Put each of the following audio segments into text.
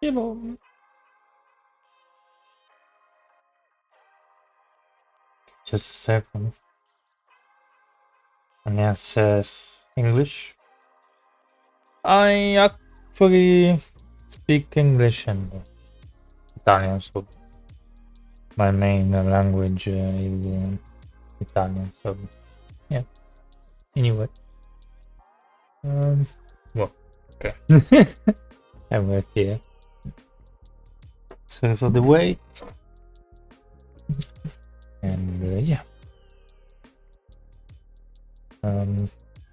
you know. Just a second. And it says English. I actually speak English and Italian, so my main language is Italian. So yeah. Anyway, well, okay. I'm right here. So for the wait, and yeah,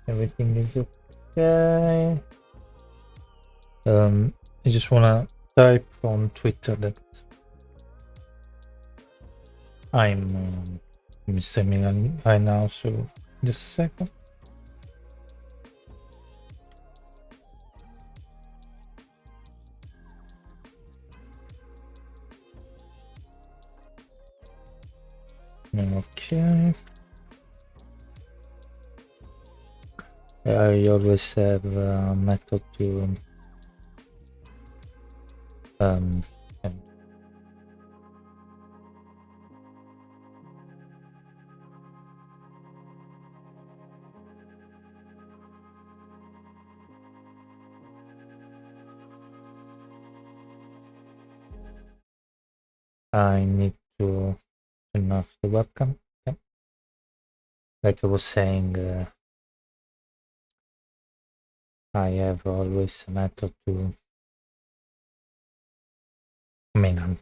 everything is okay. I just wanna type on Twitter that I'm streaming right now. So just a second. Okay. I always have a method to and I need to turn off the webcam. Yep. Like I was saying, I have always a method to. I mean,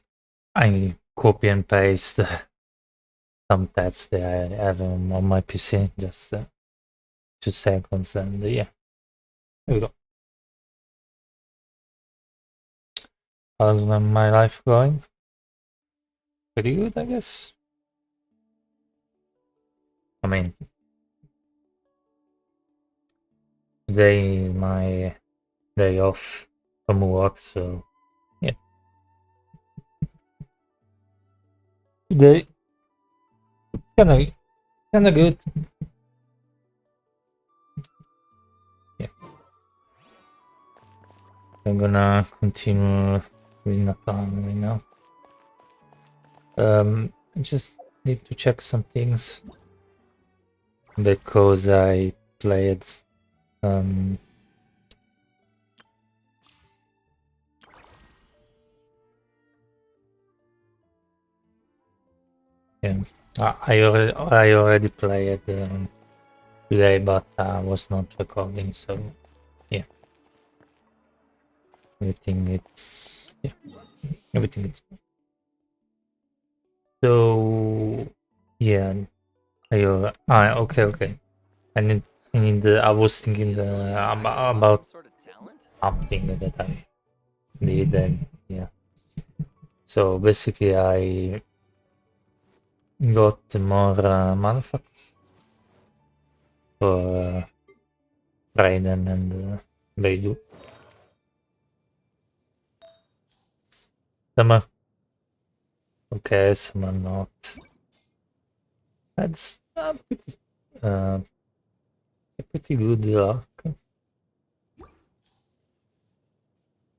I copy and paste some text that I have on my PC, just 2 seconds, and yeah, here we go. How's my life going? Pretty good, I guess. I mean, today is my day off from work, so yeah. Today, kinda good. Yeah. I'm gonna continue with Natlan right now. I just need to check some things because I played yeah, I already played today, but I was not recording, so yeah, everything it's everything is so yeah. Okay. I was thinking about something that I did, and yeah. So basically, I got more manufacts for Raiden and Beidou. Some are okay, some are not. That's uh, a pretty good luck,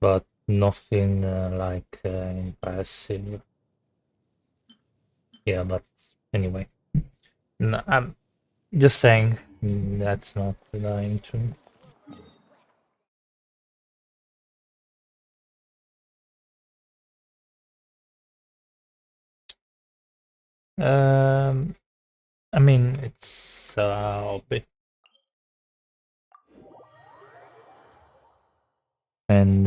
but nothing like impressive. Yeah, but anyway, no, I'm just saying that's not the intro. I mean, it's a bit, and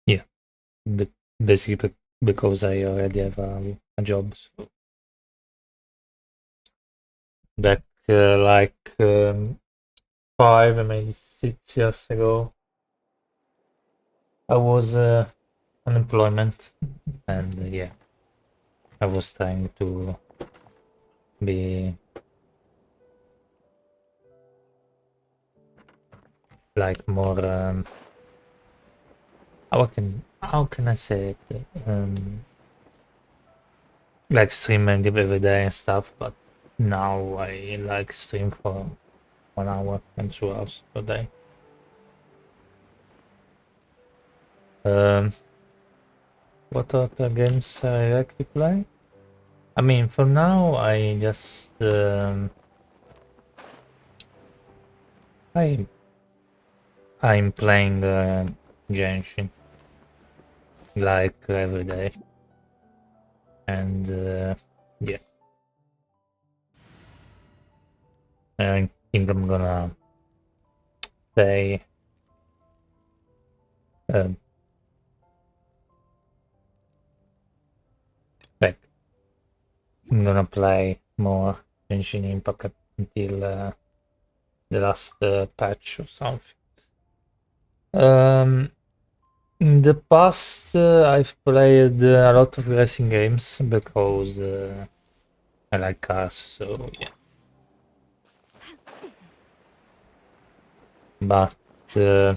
yeah, but basically because I already have a job. So back like 5, maybe 6 years ago, I was unemployment, and yeah, I was trying to be like more how can I say it, like streaming every day and stuff, but now I like stream for 1 hour and 2 hours per day. What other games I like to play? I mean, for now, I just I'm playing Genshin like every day, and yeah, I think I'm gonna play. Uh, like I'm gonna play more Genshin Impact until the last patch or something. In the past, I've played a lot of racing games because I like cars, so yeah. But yeah,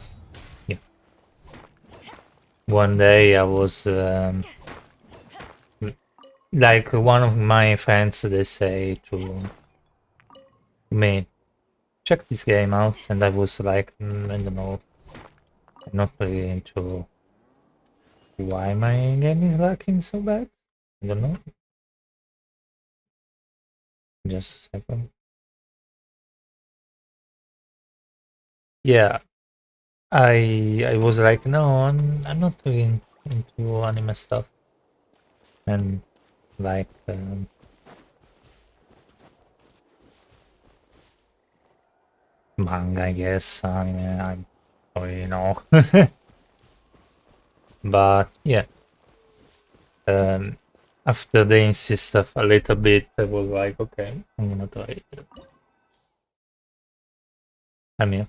one day I was like one of my friends. They say to me, check this game out, and I was like, I don't know, I'm not really into why my game is lacking so bad. I don't know. Just a second. Yeah, I was like, no, I'm not really into anime stuff, and like manga, I guess. I don't really know, but yeah. After they insist of a little bit, I was like, okay, I'm gonna try it. I mean,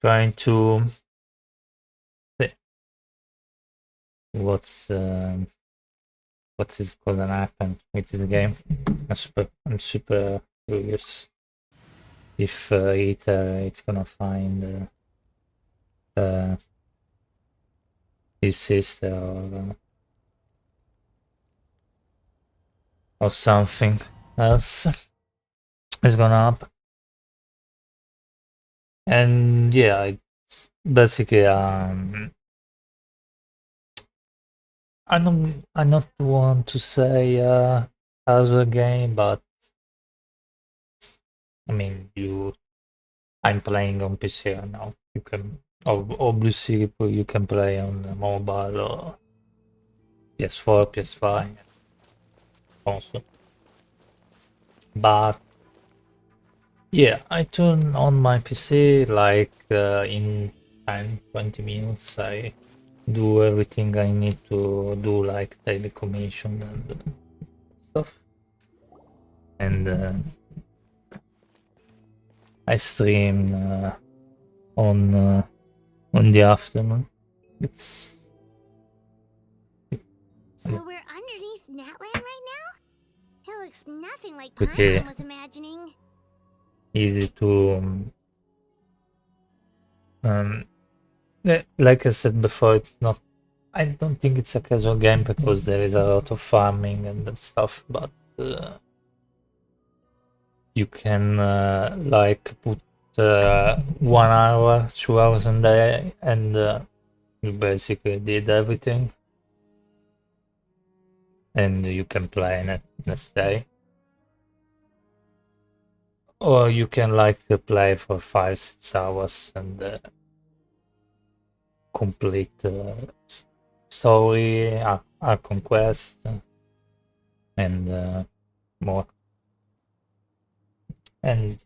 trying to see what's what is gonna happen with this game. I'm super curious if ITA it's gonna find his sister or something else is gonna happen. And yeah, it's basically I not want to say casual game, but I mean I'm playing on PC now. You can obviously you can play on mobile or PS4, PS5 also. But yeah, I turn on my PC like in 10, 20 minutes. I do everything I need to do, like daily commission and stuff. And I stream on the afternoon. It's So we're underneath Natlan right now? It looks nothing like pretty Paimon was imagining. easy to like I said before, it's not. I don't think it's a casual game because there is a lot of farming and stuff, but you can like put 1 hour, 2 hours a day, and you basically did everything, and you can play next day, or you can like to play for 5, 6 hours and complete story, a conquest, and more. And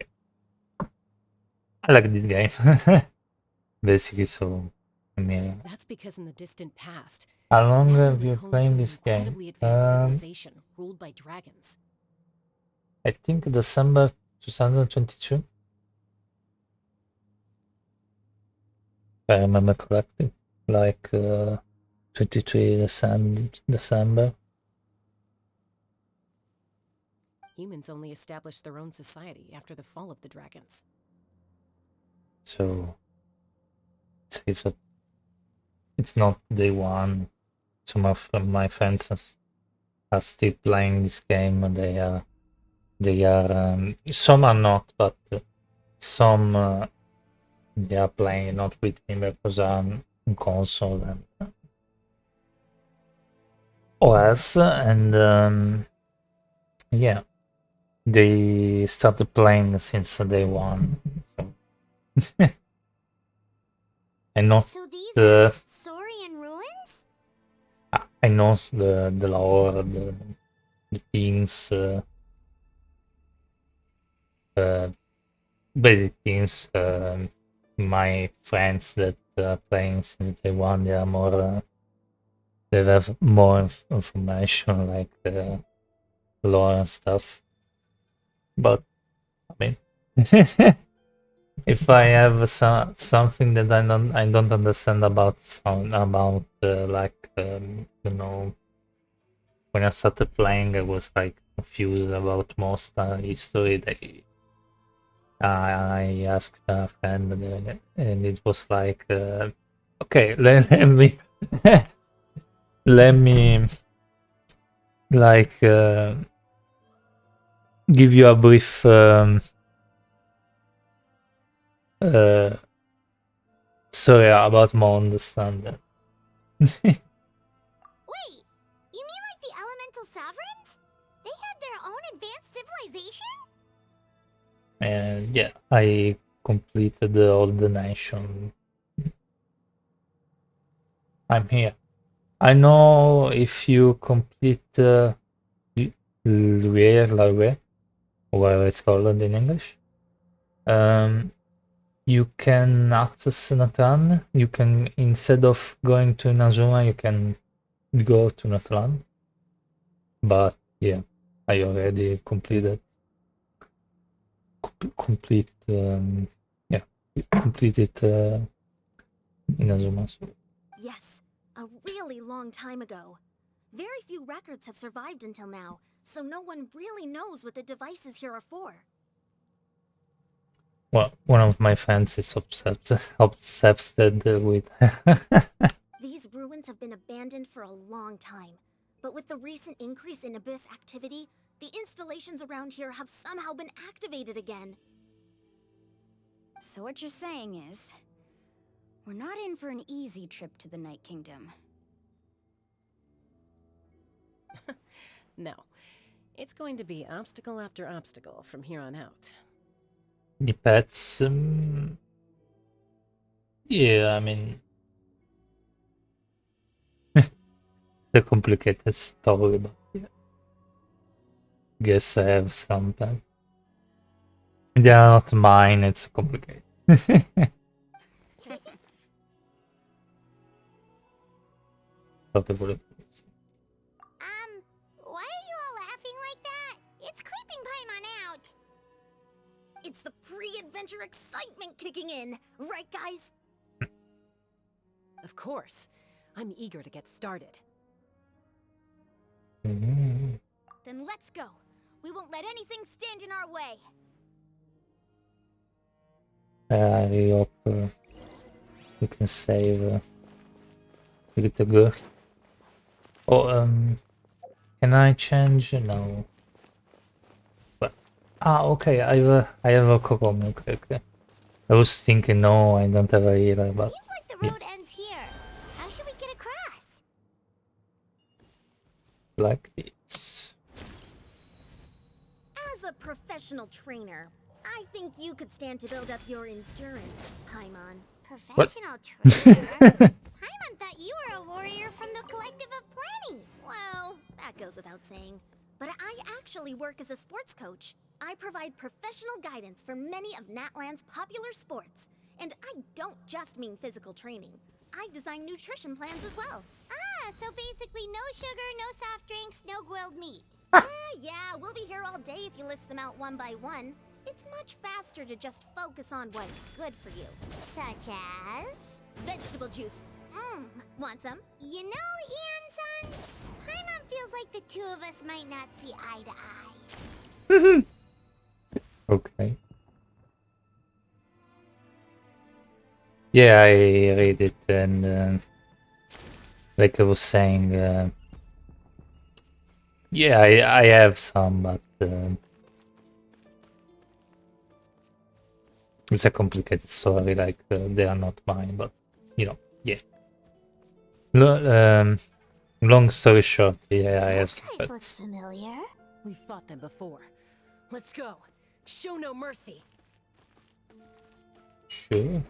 I like this game. Basically, so I mean, That's because in the distant past, how long Natlan have was you home to playing an this game? incredibly advanced civilization ruled by dragons. I think December 2022, if I remember correctly, like 23 December. Humans only established their own society after the fall of the dragons. So it's not day one. Some of my friends are still playing this game, and they are some are not, but some they are playing not with me because I'm on console and OS, and yeah, they started playing since day one. So I know So these the are Saurian ruins? I know the lore, the things, basic things. My friends that are playing since day one, they are more. They have more information like lore and stuff. But I mean, if I have something that I don't understand about like when I started playing, I was like confused about most history. I asked a friend, and it was like, okay, let me let me like give you a brief uh, story about my understanding. Wait, you mean like the elemental sovereigns? They had their own advanced civilization? And yeah, I completed all the nation. I'm here. I know if you complete Lue, whatever it's called in English, you can access Natlan. You can, instead of going to Inazuma, you can go to Natlan. But yeah, I already completed complete yeah, completed Inazuma. So. Yes, a really long time ago. Very few records have survived until now, so no one really knows what the devices here are for. Well, one of my fans is obsessed with. These ruins have been abandoned for a long time, but with the recent increase in Abyss activity, the installations around here have somehow been activated again. So what you're saying is, we're not in for an easy trip to the Night Kingdom. No. It's going to be obstacle after obstacle from here on out. Depends. Yeah, I mean, the complicated story, but yeah. Guess I have some pets. They are not mine. It's complicated. Why Why are you all laughing like that? It's creeping Paimon out. It's the pre-adventure excitement kicking in, right guys? Of course. I'm eager to get started. Then let's go. We won't let anything stand in our way. I hope you can save the girl. Oh, can I change? No. But okay. I have a Kokomi. Okay. I was thinking, no, I don't have a healer, but Seems like the road ends here. How should we get across? like this. As a professional trainer, I think you could stand to build up your endurance, Paimon. Professional trainer? Paimon thought you were a warrior from the Collective of Planning. Well, that goes without saying. But I actually work as a sports coach. I provide professional guidance for many of Natlan's popular sports. And I don't just mean physical training. I design nutrition plans as well. Ah, so basically no sugar, no soft drinks, no grilled meat. Yeah, we'll be here all day if you list them out one by one. It's much faster to just focus on what's good for you. Such as? Vegetable juice. Want some? You know, Ian-san, Paimon feels like the two of us might not see eye to eye. Okay. Yeah, I read it, and like I was saying, yeah, I have some, but It's a complicated story, like they are not mine, but you know, yeah. Long story short, yeah, I have Those some guys look pets. familiar. We've fought them before. Let's go. Show no mercy. Sure.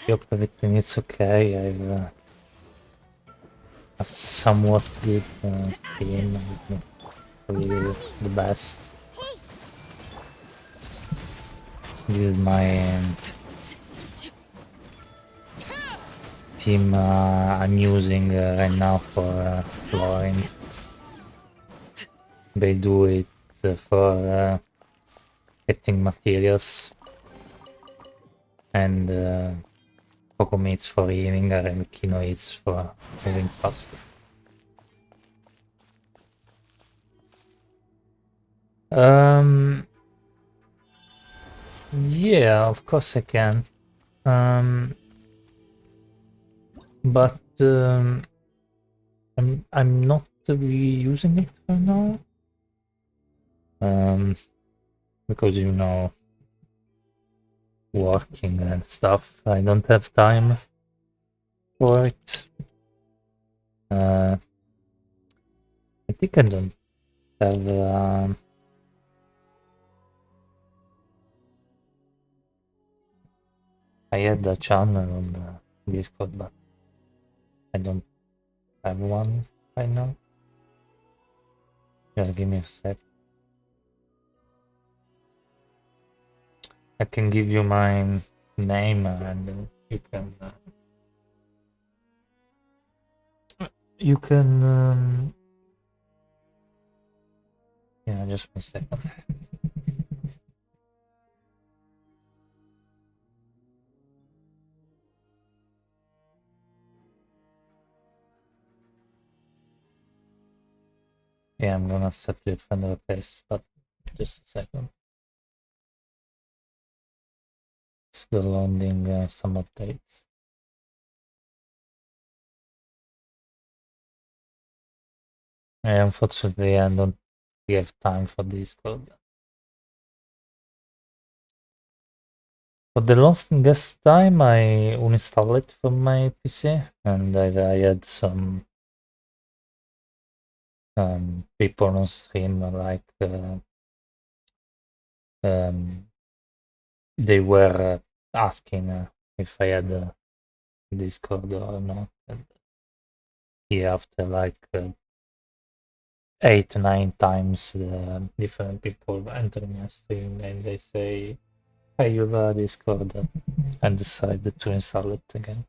Yep, everything is okay. I've a somewhat good team. Not really the best. Hey, This is my team I'm using right now for flooring. They do it for getting materials and cocoa meats for healing and quinoids for moving faster. Yeah, of course I can. But I'm not really using it right now. Because you know, working and stuff, I don't have time for it. I think I don't have. I had a channel on Discord, but I don't have one right now. Just give me a sec. I can give you my name and you can yeah, just 1 second. Yeah, I'm gonna set the friend request, but just a second. Still loading some updates. Unfortunately, I don't have time for Discord. For the longest time, I uninstalled it from my PC, and I had some people on stream like they were asking if I had Discord or not. And yeah, after like 8, 9 times, different people entering my stream and they say, "Hey, you have Discord," and decided to install it again.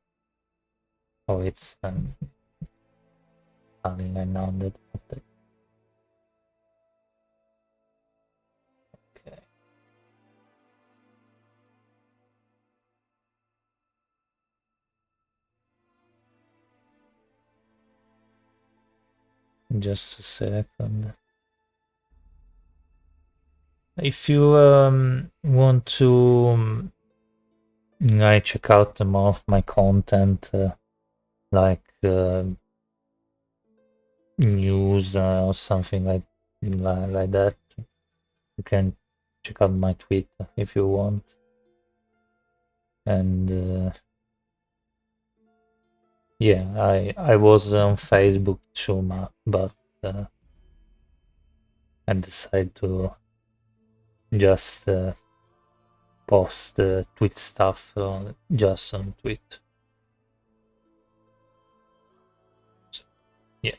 Oh, it's having an undownloaded update. Okay. Just a second. If you want to check out more of my content, like news or something like that, you can check out my Twitter if you want. And yeah, I was on Facebook too, but I decided to just post tweet stuff just on tweet. So, yeah.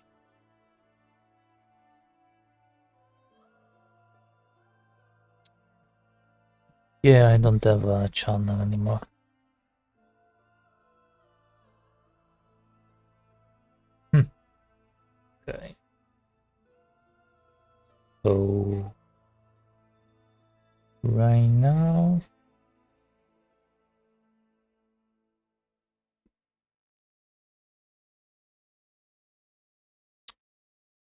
Yeah, I don't have a channel anymore. Okay. So right now,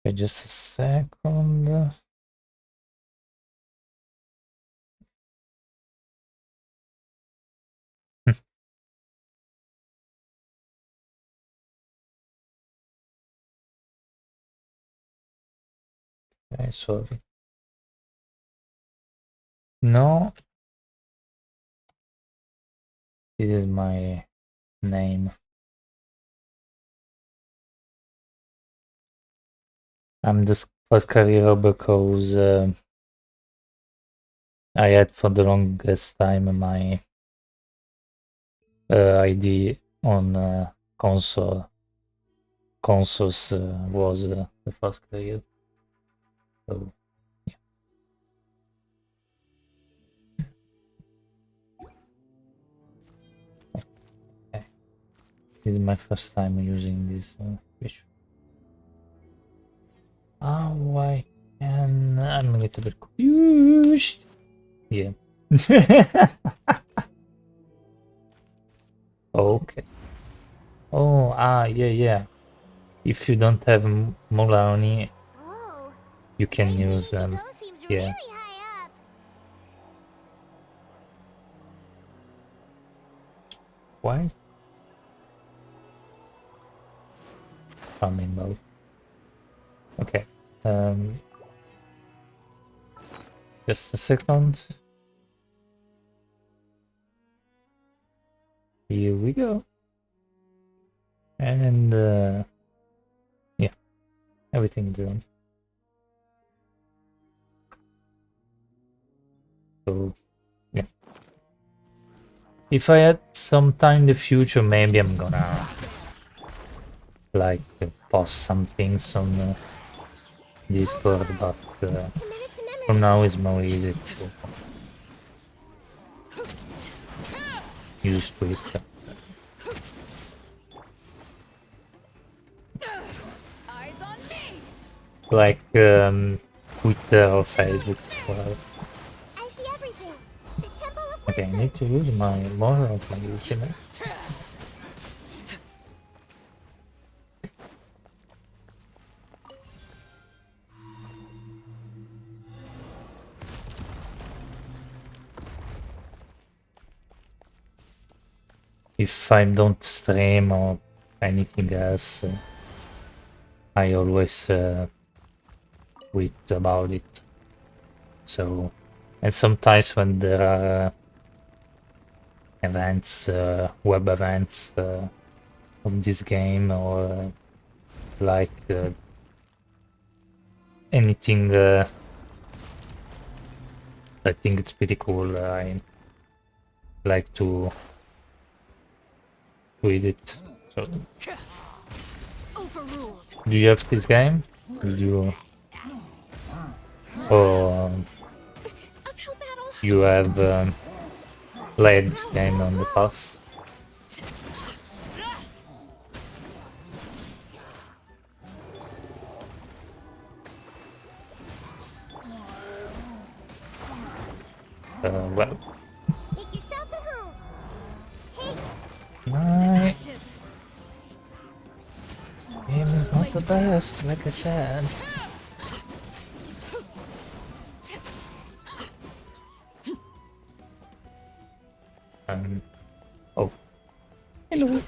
okay, just a second. Okay, sorry. No. This is my name. I'm the first career because I had for the longest time my ID on consoles was the first career. So yeah. Okay. This is my first time using this feature. Oh, I can. I'm a little bit confused. Yeah. Okay. Oh, yeah. If you don't have Mulani, Whoa. you can Crazy use them. Indigo seems Yeah. really high up. Why? Farming mode. Okay. Just a second. Here we go. And yeah, everything's done. So yeah. If I had some time in the future, maybe I'm gonna like post some things on Discord, but Committed to for memory. now it's more easy to use Twitter. Eyes on me. Like Twitter or Facebook. Well, I see everything. The Temple of okay, I Wisdom. need to use my more of my username. If I don't stream or anything else, I always tweet about it. So, and sometimes when there are events, web events of this game, or like anything, I think it's pretty cool. I like to tweet it. So, Overruled. do you have this game? Did you, or Uphill battle. you have played this game on the past? Well, Make yourselves at home. Hey, my Ashes. game is not the best, like I said. Oh, hello.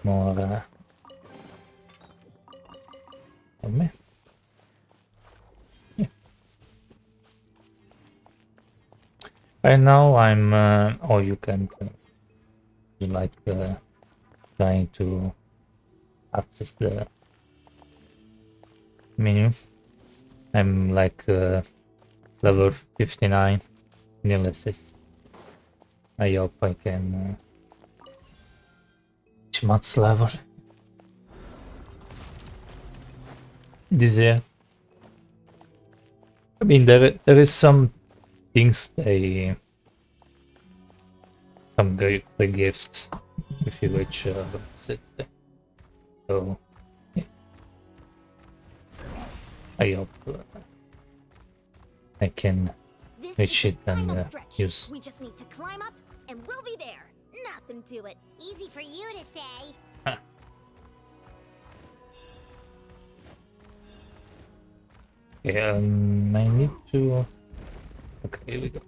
More of me. Yeah. Right now I'm oh, you can't you like trying to access the menu. I'm like level 59 analysis. I hope I can reach max level this year. I mean, there is some things some great gifts if you reach level 60. So yeah. I hope I can This reach is it the and final stretch. use. We just need to climb up, and we'll be there. Nothing to it. easy for you to say. Okay, I need to. Okay, here we go.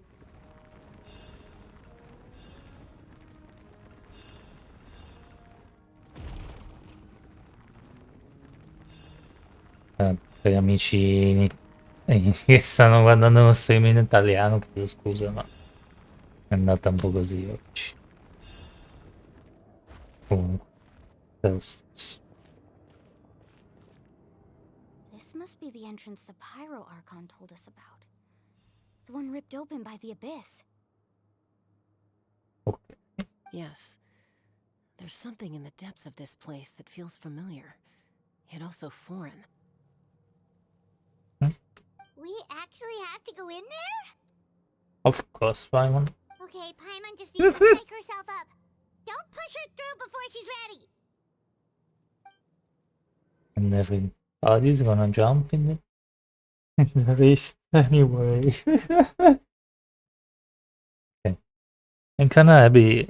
per gli amici che stanno guardando uno stream in italiano, chiedo scusa, ma è andata un po' così oggi. Comunque, è lo stesso. This must be the entrance the Pyro Archon told us about. The one ripped open by the abyss. Ok. Yes. There's something in the depths of this place that feels familiar, yet also foreign. We actually have to go in there? Of course, Paimon. Okay, Paimon just needs to psych herself up. Don't push her through before she's ready. And everybody's gonna jump in the race anyway. Okay. I'm kinda happy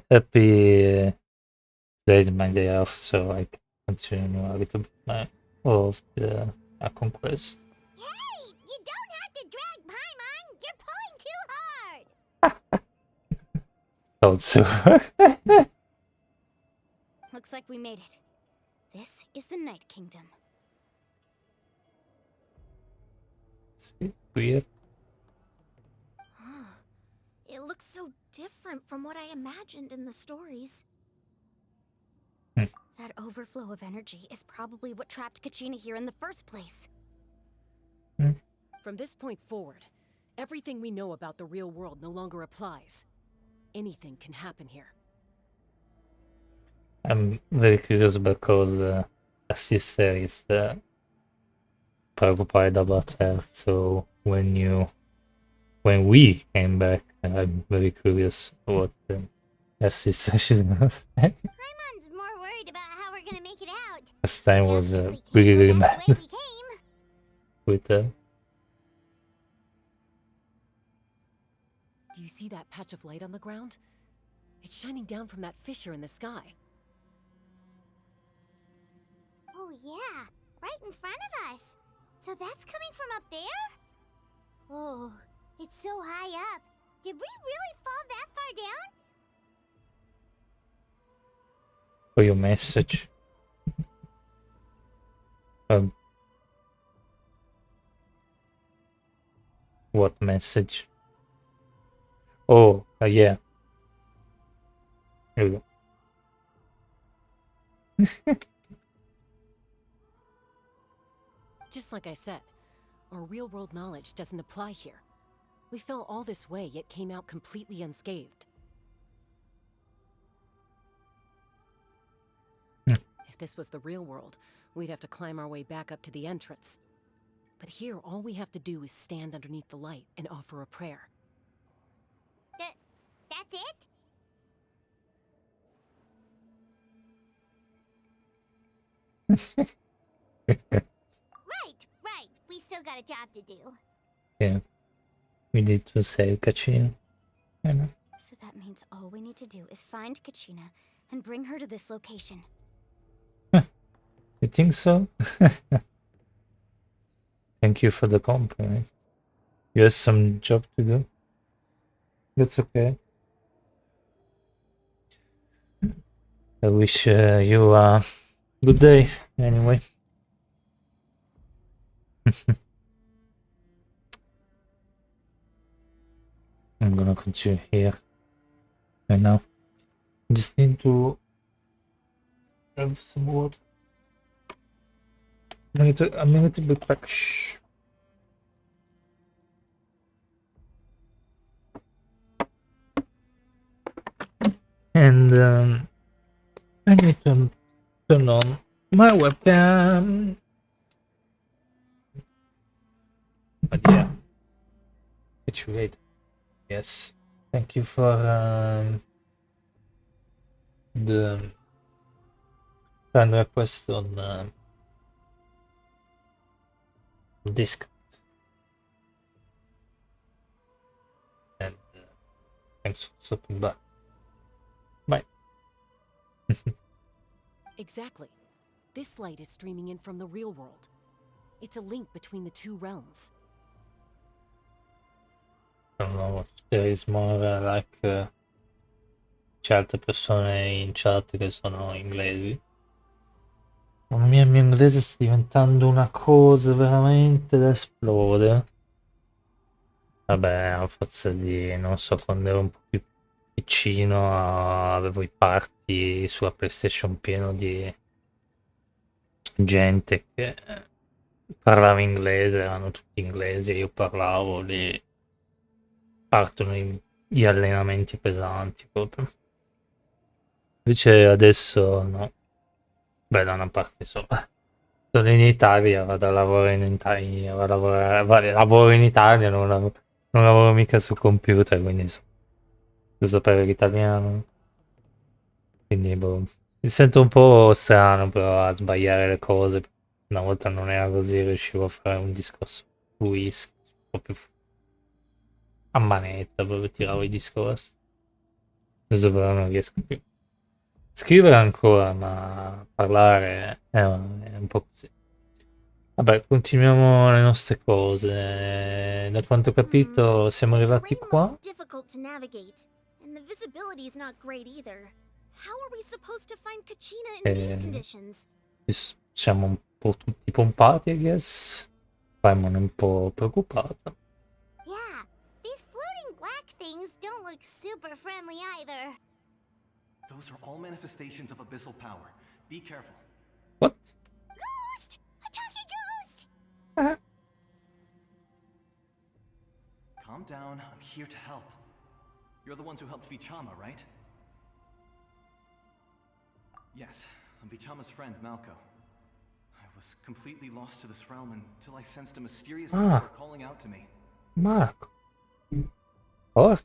today's my day off, so I can continue a little bit of the conquest. Hey, you don't have to drag Paimon. You're pulling too hard. Also, Looks like we made it. This is the Night Kingdom. it's a bit weird. It looks so different from what I imagined in the stories. That overflow of energy is probably what trapped Kachina here in the first place. From this point forward, everything we know about the real world no longer applies. Anything can happen here. I'm very curious because a sister is preoccupied about her. So when we came back, I'm very curious what her sister she's gonna say. Paimon's more worried about how we're gonna make it out. Last time We was obviously can't really go back mad the way we came. with her. Do you see that patch of light on the ground? It's shining down from that fissure in the sky. Oh yeah, right in front of us. So that's coming from up there? Oh, it's so high up. Did we really fall that far down? For your message. What message? Oh, yeah. Here we go. Just like I said, our real-world knowledge doesn't apply here. We fell all this way, yet came out completely unscathed. If this was the real world, we'd have to climb our way back up to the entrance. But here, all we have to do is stand underneath the light and offer a prayer. That's it? Right. We still got a job to do. Yeah. We need to save Kachina. I know. So that means all we need to do is find Kachina and bring her to this location. You think so? Thank you for the compliment. You have some job to do. That's okay. I wish you a good day anyway. I'm gonna continue here right now. Just need to have some water. I'm a little bit back. Shh. And I need to turn on my webcam. But yeah, catch you later. Yes, thank you for the friend request on Discord. And thanks for stopping by. Bye. Exactly. This light is streaming in from the real world. It's a link between the two realms. I don't know if there is more like certe persone in chat che sono inglesi. Mamma mia, il mio inglese sta diventando una cosa veramente da esplodere. Vabbè, a forza di, non so, quando ero un po' più piccino avevo i party sulla PlayStation pieno di gente che parlava inglese, erano tutti inglesi, io parlavo lì, partono gli allenamenti pesanti proprio. Invece adesso no, beh da una parte sono in Italia, vado a lavorare in Italia, lavoro in Italia, non lavoro mica sul computer, quindi devo sapere l'italiano. Quindi boh, mi sento un po' strano però a sbagliare le cose. Una volta non era così, riuscivo a fare un discorso fluisco, proprio a manetta, proprio tiravo i discorsi. Adesso però non riesco più. Scrivere ancora, ma parlare è un po' così. Vabbè, continuiamo le nostre cose. Da quanto ho capito siamo The arrivati terrain looks qua. difficult to navigate, and the visibility's not great either. How are we supposed to find Kachina in these E conditions? siamo un po' tutti pompati, I guess. Paimon è un po' preoccupata. Yeah, these floating black things don't look super friendly either. Those are all manifestations of abyssal power. Be careful. What? Ghost! A talking ghost! Calm down. I'm here to help. You're the ones who helped Vichama, right? Yes, I'm Vichama's friend, Malco. I was completely lost to this realm until I sensed a mysterious power calling out to me. Marco. Oh,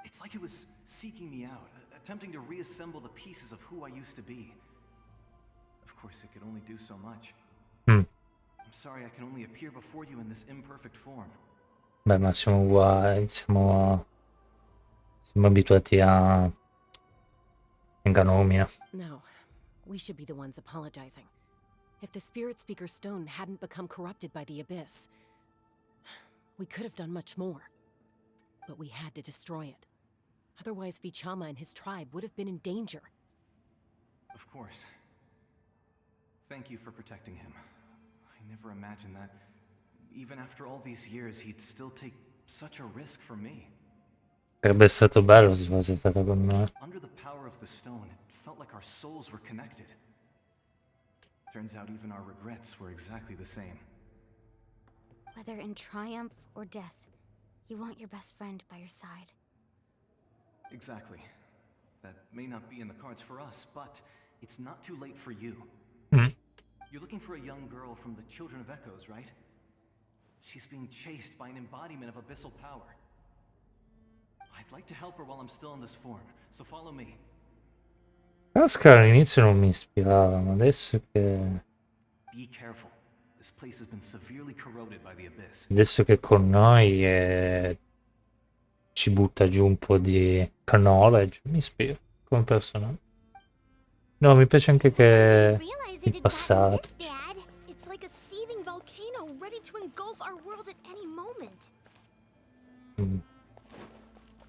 It's like it was seeking me out, attempting to reassemble the pieces of who I used to be. Of course, it could only do so much. mm. I'm sorry I can only appear before you in this imperfect form. Beh, ma siamo uguali, siamo abituati a Enganomia. No, we should be the ones apologizing. If the Spirit Speaker Stone hadn't become corrupted by the Abyss, we could have done much more. But we had to destroy it. Otherwise, Vichama and his tribe would have been in danger. Of course. Thank you for protecting him. I never imagined that, even after all these years, he'd still take such a risk for me. Sarebbe stato bello se fosse stata con noi. Under the power of the stone, it felt like our souls were connected. Turns out even our regrets were exactly the same. Whether in triumph or death, you want your best friend by your side. Exactly. That may not be in the cards for us, but it's not too late for you. Mm. You're looking for a young girl from the Children of Echoes, right? She's being chased by an embodiment of abyssal power. I'd like to help her while I'm still in this form, so follow me. Oscar all'inizio non mi ispirava, ma adesso che Be careful. This place has been severely corroded by the abyss. Adesso che è con noi ci butta giù un po' di knowledge, mi ispira come personaggio. No, mi piace anche che Realize il it had gotten passato. this bad. It's like a seething volcano ready to engulf our world at any moment.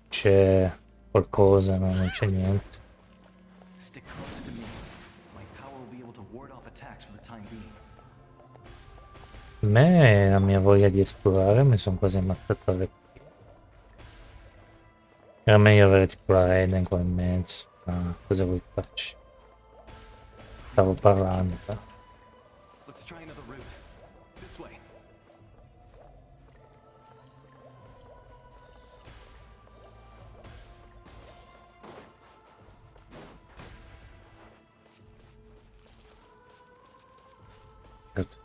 C'è qualcosa, ma non c'è niente. Stick close to me. My power will be able to ward off attacks for the time being. A me la mia voglia di esplorare mi sono quasi ammazzato alle piedi. Era meglio avere tipo la Raiden qua in mezzo. Ah, cosa vuoi farci? Stavo parlando. Let's try another route. This way.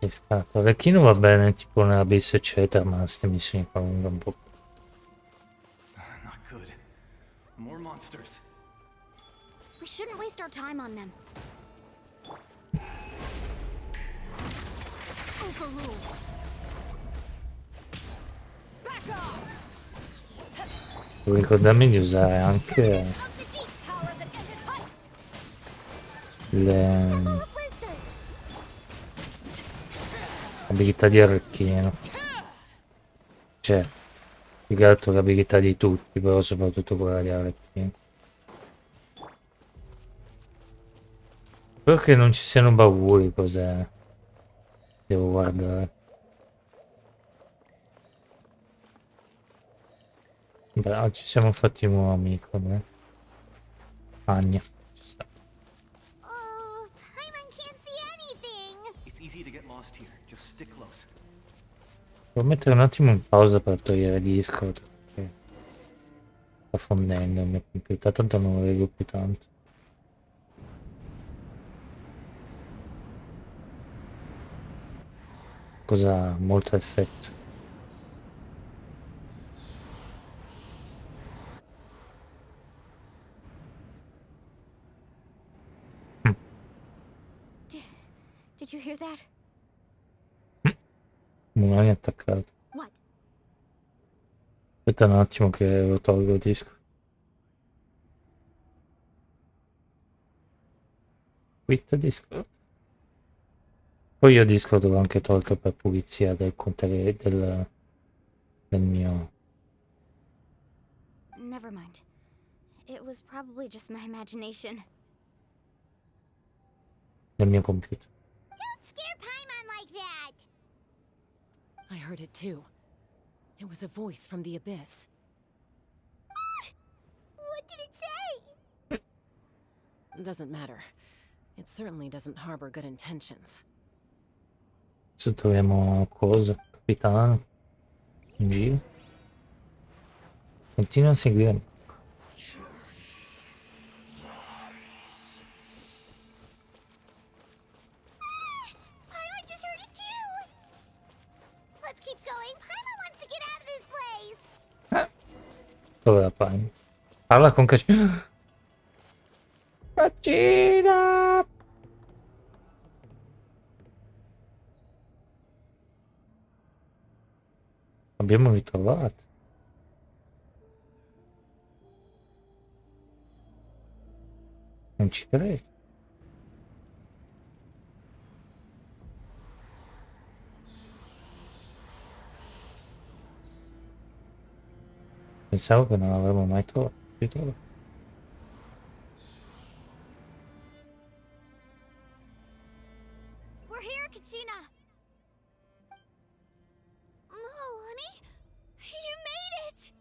Di scatola. Kino va bene tipo nell'abisso eccetera, ma queste missioni qua lunghe un po'. Not good. More monsters. We shouldn't waste our time on them. Overruled. Back off! Devo ricordarmi di usare anche Of the deep power that ended hype. le Full of wisdom. abilità di Arlecchino. Cioè, più che altro l'abilità di tutti, però soprattutto quella di Arlecchino. Spero che non ci siano bauli, cos'è? Devo guardare. Beh, ci siamo fatti un nuovo amico, né? Agna. Ci sta. Oh, Paimon can't see anything. It's easy to get lost here. Just stick close. Devo mettere un attimo in pausa per togliere Discord. Perché sta fondendo il mio computer, tanto non lo vedo più tanto. Cosa ha molto effetto. Did you hear that? Non hai attaccato. What? Aspetta un attimo che lo tolgo il disco. Quit Discord. Poi io Discord l'ho anche tolto per pulizia del del mio. Never mind. It was probably just my imagination. Del mio computer. Don't scare Paimon like that. I heard it too. It was a voice from the abyss. What did it say? Doesn't matter. It certainly doesn't harbor good intentions. Adesso troviamo cosa? Capitano. In giro. Continua a seguire. Paimon just heard it too. Let's keep going. Paimon wants to get out of this place. Dove la fai? Parla con Cacina. Cacina! Abbiamo ritrovato. Non ci credo. Pensavo che non l'avremmo mai ritrovato. We're here, Kachina. Oh, honey, you made it.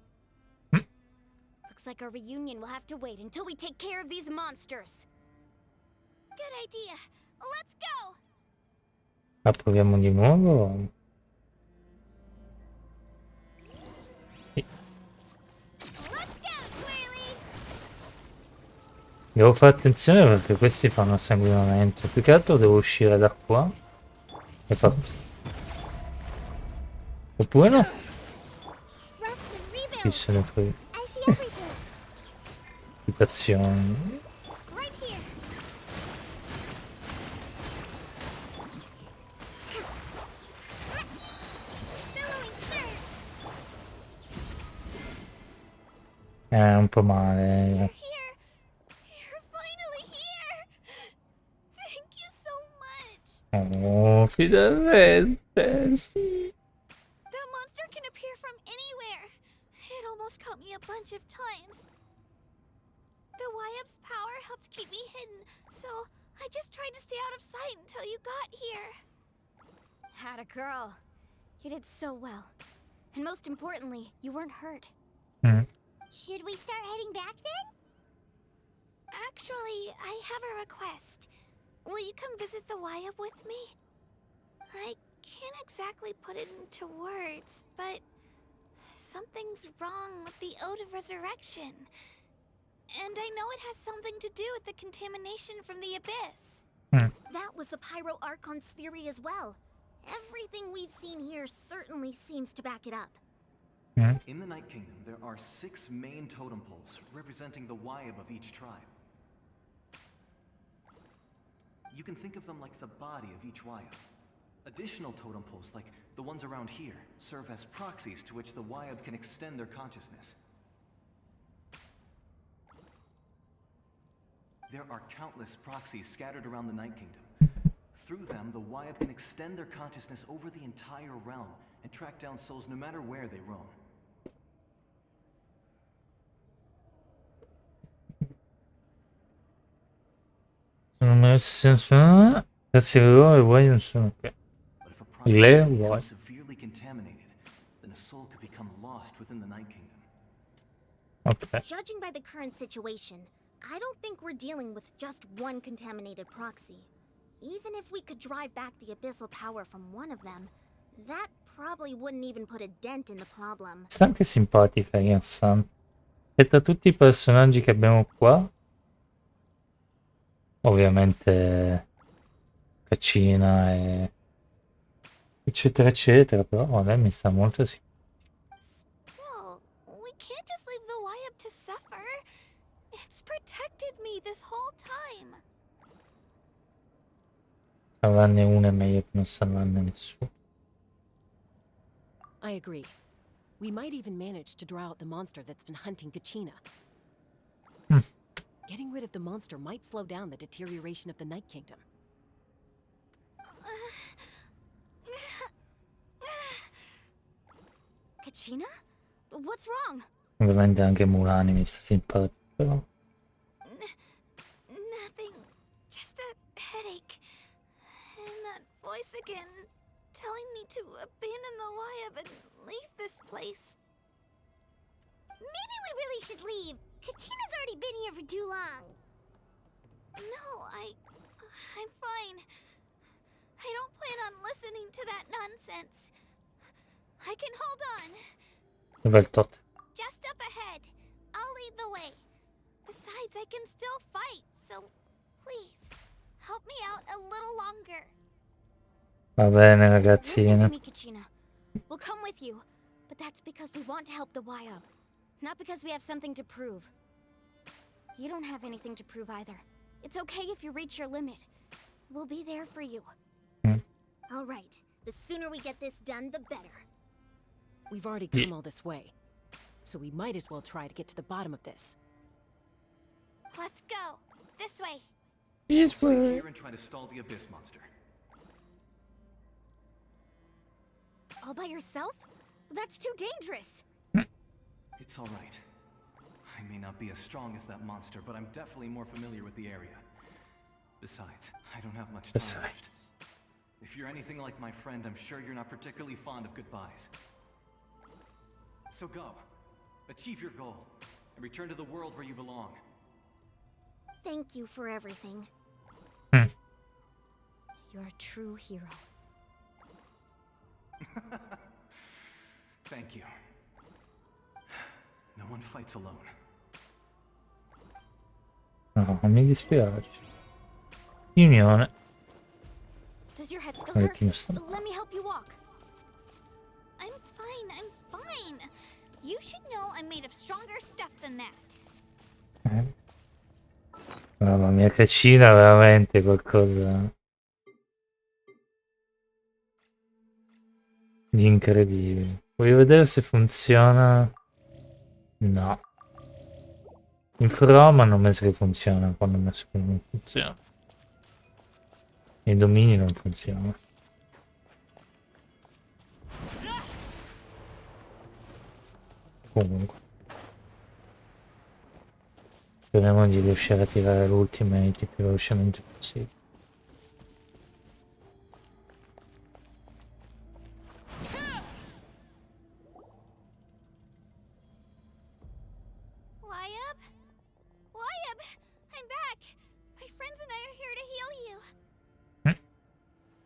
Looks like our reunion will have to wait until we take care of these monsters. Good idea. Let's go. La proviamo di nuovo. Let's go, Twirly. Devo fare attenzione perché questi fanno sanguinamento. Più che altro devo uscire da qua. E fa... Oppure no? Rest and rebuild. Chi se ne frega. I see everything. Applicazioni. Right here. Billowing surge. Un po' male. Here. You're finally here. Thank you so much. Oh, finalmente. Sì. That monster can appear from anywhere. It almost caught me a bunch of times. The YF's power helped keep me hidden, so I just tried to stay out of sight until you got here. Had a girl. You did so well. And most importantly, you weren't hurt. Should we start heading back then? Actually, I have a request. Will you come visit the YF with me? I can't exactly put it into words, but something's wrong with the Ode of Resurrection. And I know it has something to do with the contamination from the Abyss. That was the Pyro Archon's theory as well. Everything we've seen here certainly seems to back it up. In the Night Kingdom, there are 6 main totem poles representing the Wyab of each tribe. You can think of them like the body of each Wyab. Additional totem poles, like the ones around here, serve as proxies to which the Wyab can extend their consciousness. There are countless proxies scattered around the Night Kingdom. Through them, the Wyab can extend their consciousness over the entire realm and track down souls no matter where they roam. Non mi grazie alle loro vuoi non sono qui. But if a Le proxy vuoi. becomes severely contaminated, then a soul could become lost within the Night Kingdom. Ok. Judging by the current situation, I don't think we're dealing with just one contaminated proxy. Even if we could drive back the abyssal power from one of them, that probably wouldn't even put a dent in the problem. Sta anche simpatica Yansan. E tra tutti i personaggi che abbiamo qua, ovviamente Caccina e eccetera eccetera, però lei mi sta molto Still, we can't just leave the Wyab to suffer. It's protected me this whole time. salvarne una è meglio che non salvarne nessuno. I agree. We might even manage to draw out the monster that's been hunting Kachina. Getting rid of the monster might slow down the deterioration of the Night Kingdom. Kachina? What's wrong? Ovviamente anche Mulani mi sta simpatico, però. Nothing. Just a headache. And that voice again, telling me to abandon the Wyab and leave this place. Maybe we really should leave. Kachina's already been here for too long. No, I'm fine. I don't plan on listening to that nonsense. I can hold on. Dov'è il tot? Just up ahead. I'll lead the way. Besides, I can still fight, so please, help me out a little longer. Va bene Listen to ragazzina. me, Kachina. We'll come with you, but that's because we want to help the Wyab, not because we have something to prove. You don't have anything to prove either. It's okay if you reach your limit. We'll be there for you. All right, the sooner we get this done, the better. We've already come all this way, so we might as well try to get to the bottom of this. Let's go. This way. Stay here and try to stall the Abyss monster. All by yourself? That's too dangerous. It's all right. I may not be as strong as that monster, but I'm definitely more familiar with the area. Besides, I don't have much time left. If you're anything like my friend, I'm sure you're not particularly fond of goodbyes. So go. Achieve your goal. And return to the world where you belong. Thank you for everything. You're a true hero. Thank you. No one fights alone. No, mi dispiace. Unione. Does your head still Allora, hurt? chi non sta- Let me help you walk. I'm fine. You should know I'm made of stronger stuff than that. Mamma mia, Caccina veramente qualcosa di incredibile. Voglio vedere se funziona. No. In From hanno messo che funziona, quando hanno messo che non funziona. Nei domini non funziona. Comunque. Speriamo di riuscire a tirare l'ultimate il più velocemente possibile. Wyab? Wyab! I'm back! My friends and I are here to heal you.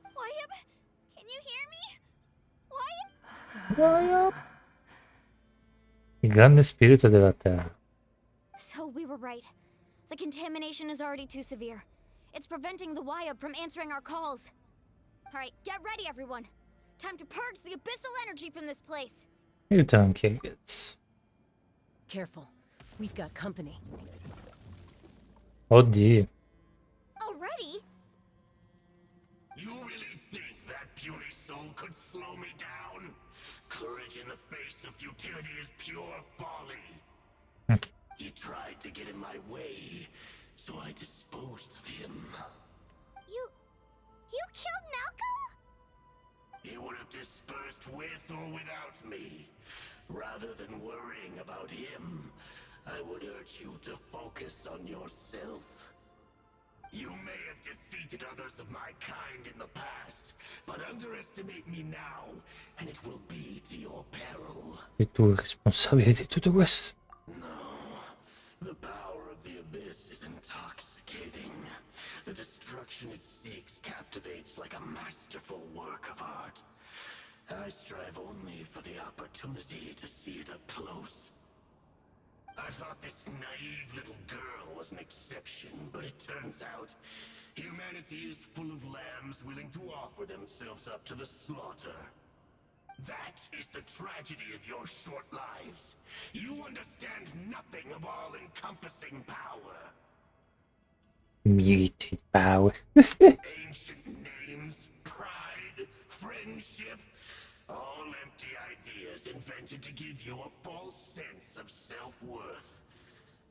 Wyab? Can you hear me? Wyab? Il grande spirito della terra. So we were right. The contamination is already too severe. It's preventing the Wyab from answering our calls. Alright, get ready everyone. Time to purge the abyssal energy from this place. Aiuta anche i Gets. Careful. We've got company. Oddio. Already? You really think that puny soul could slow me down? Courage in the face of futility is pure folly. He tried to get in my way, so I disposed of him. You killed Malcolm? He would have dispersed with or without me. Rather than worrying about him, I would urge you to focus on yourself. You may have defeated others of my kind in the past, but underestimate me now, and it will be to your peril. E tu il responsabile di tutto questo? The power of the Abyss is intoxicating. The destruction it seeks captivates like a masterful work of art. I strive only for the opportunity to see it up close. I thought this naive little girl was an exception, but it turns out humanity is full of lambs willing to offer themselves up to the slaughter. That is the tragedy of your short lives. You understand nothing of all-encompassing power. Military power. Ancient names, pride, friendship, all empty ideas invented to give you a false sense of self-worth.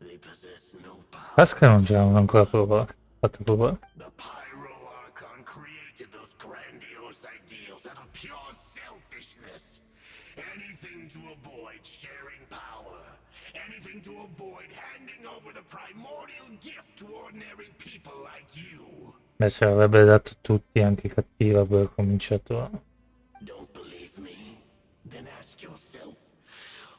They possess no power. Pasca non ce l'hanno ancora fatto provare. The Pyro Archon created those grandiose ideals out of pure selfishness. Anything to avoid sharing power. Anything to avoid handing over the primordial gift to ordinary people like you. Beh, se l'avrebbe dato tutti, anche cattiva, poi ho cominciato a... Don't believe me? Then ask yourself,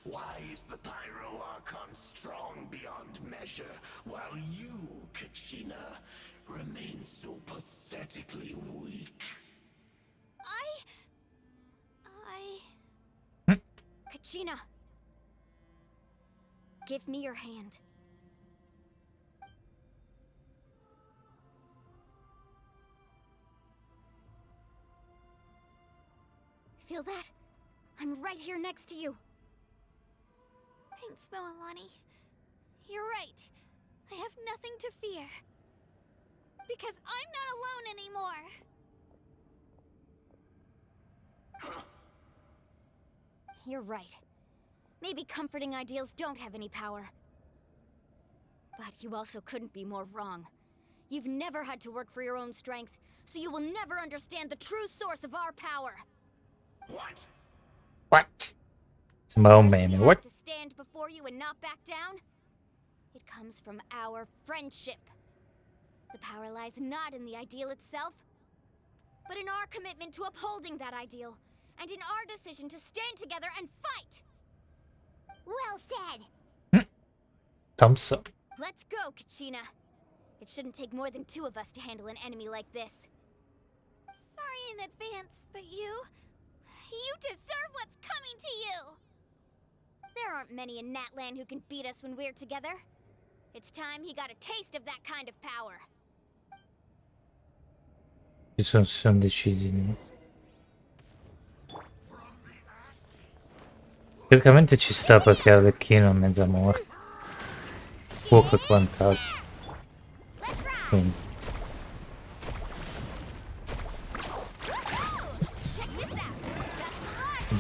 why is the Pyro Archon strong beyond measure, while you, Kachina, remain so pathetically weak? Kachina! Give me your hand. Feel that? I'm right here next to you. Thanks, Moalani. You're right. I have nothing to fear. Because I'm not alone anymore. You're right. Maybe comforting ideals don't have any power. But you also couldn't be more wrong. You've never had to work for your own strength, so you will never understand the true source of our power. What? What? It's my own Why do man. we What? have to stand before you and not back down? It comes from our friendship. The power lies not in the ideal itself, but in our commitment to upholding that ideal, and in our decision to stand together and fight! Well said. Thumbs up. Let's go, Kachina. It shouldn't take more than 2 of us to handle an enemy like this. Sorry in advance, but you deserve what's coming to you! There aren't many in Natlan who can beat us when we're together. It's time he got a taste of that kind of power. Si sono decisi. Teoricamente ci sta perché Arlecchino è mezza morta. Fuoco e quant'altro. Quindi.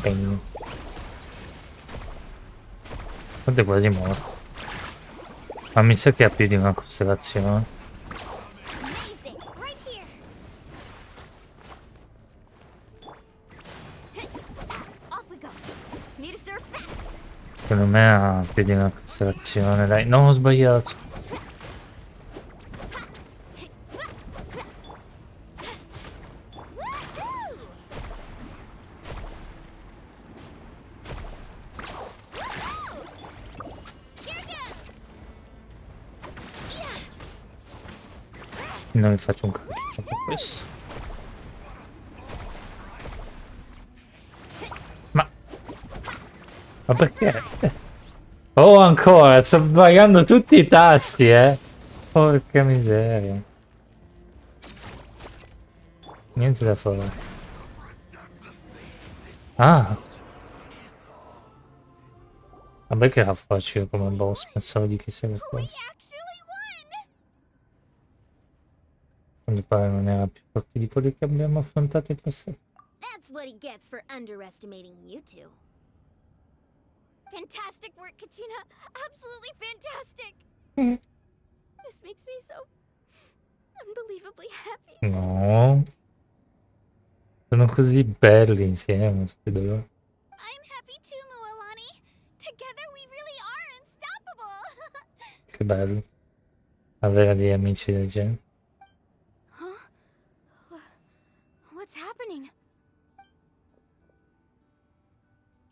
Bene. Quanto è quasi morto. Ma mi sa che ha più di una costellazione. Secondo me ha più di una costellazione, dai. No, ho sbagliato. Non mi faccio un cazzo per questo. Ma perché? Oh, ancora, sto sbagliando tutti i tasti, Porca miseria. Niente da fare. Ah. Vabbè che era facile come boss, pensavo di chissà che cosa. Quando pare non era più forte di quelli che abbiamo affrontato in passato. That's what he gets for underestimating you two. Fantastic work, Kachina! Absolutely fantastic! This makes me so unbelievably happy. No. Sono così belli insieme, questi due. I'm happy too, Moalani. Together we really are unstoppable. Che bello. Avere degli amici del genere.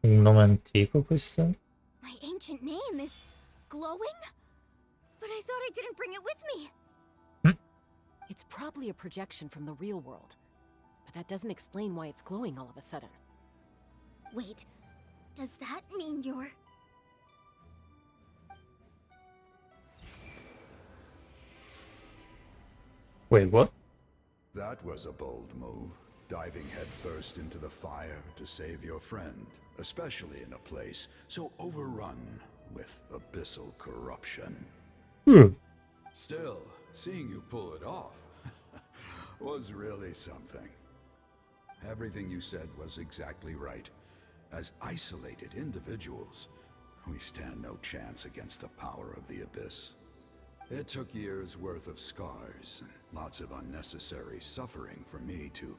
Un nome antico questo? My ancient name is glowing? But I thought I didn't bring it with me. It's probably a projection from the real world. But that doesn't explain why it's glowing all of a sudden. Wait, does that mean you're... Wait, what? That was a bold move, diving headfirst into the fire to save your friend, especially in a place so overrun with abyssal corruption. Still, seeing you pull it off was really something. Everything you said was exactly right. As isolated individuals, we stand no chance against the power of the Abyss. It took years' worth of scars and lots of unnecessary suffering for me to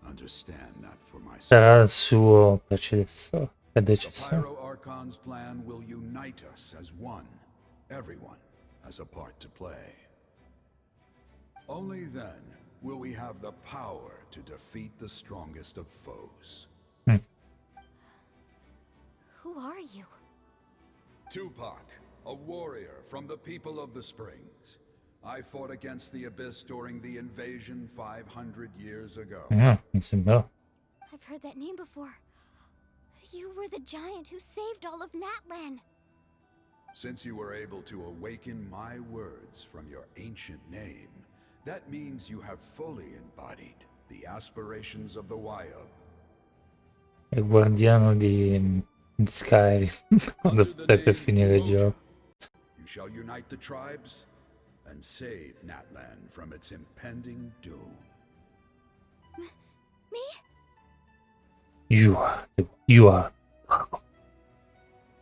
understand that for myself. Sarà il suo predecessore. The Pyro Archon's plan will unite us as one. Everyone has a part to play. Only then will we have the power to defeat the strongest of foes. Who are you? Tupac, a warrior from the people of the Springs. I fought against the Abyss during the invasion 500 years ago. Yeah, mi I've heard that name before. You were the giant who saved all of Natlan. Since you were able to awaken my words from your ancient name, that means you have fully embodied the aspirations of the Wyab. Il guardiano di Skyrim. Quando potrebbe finire il gioco. You shall unite the tribes and save Natlan from its impending doom. Me? You are.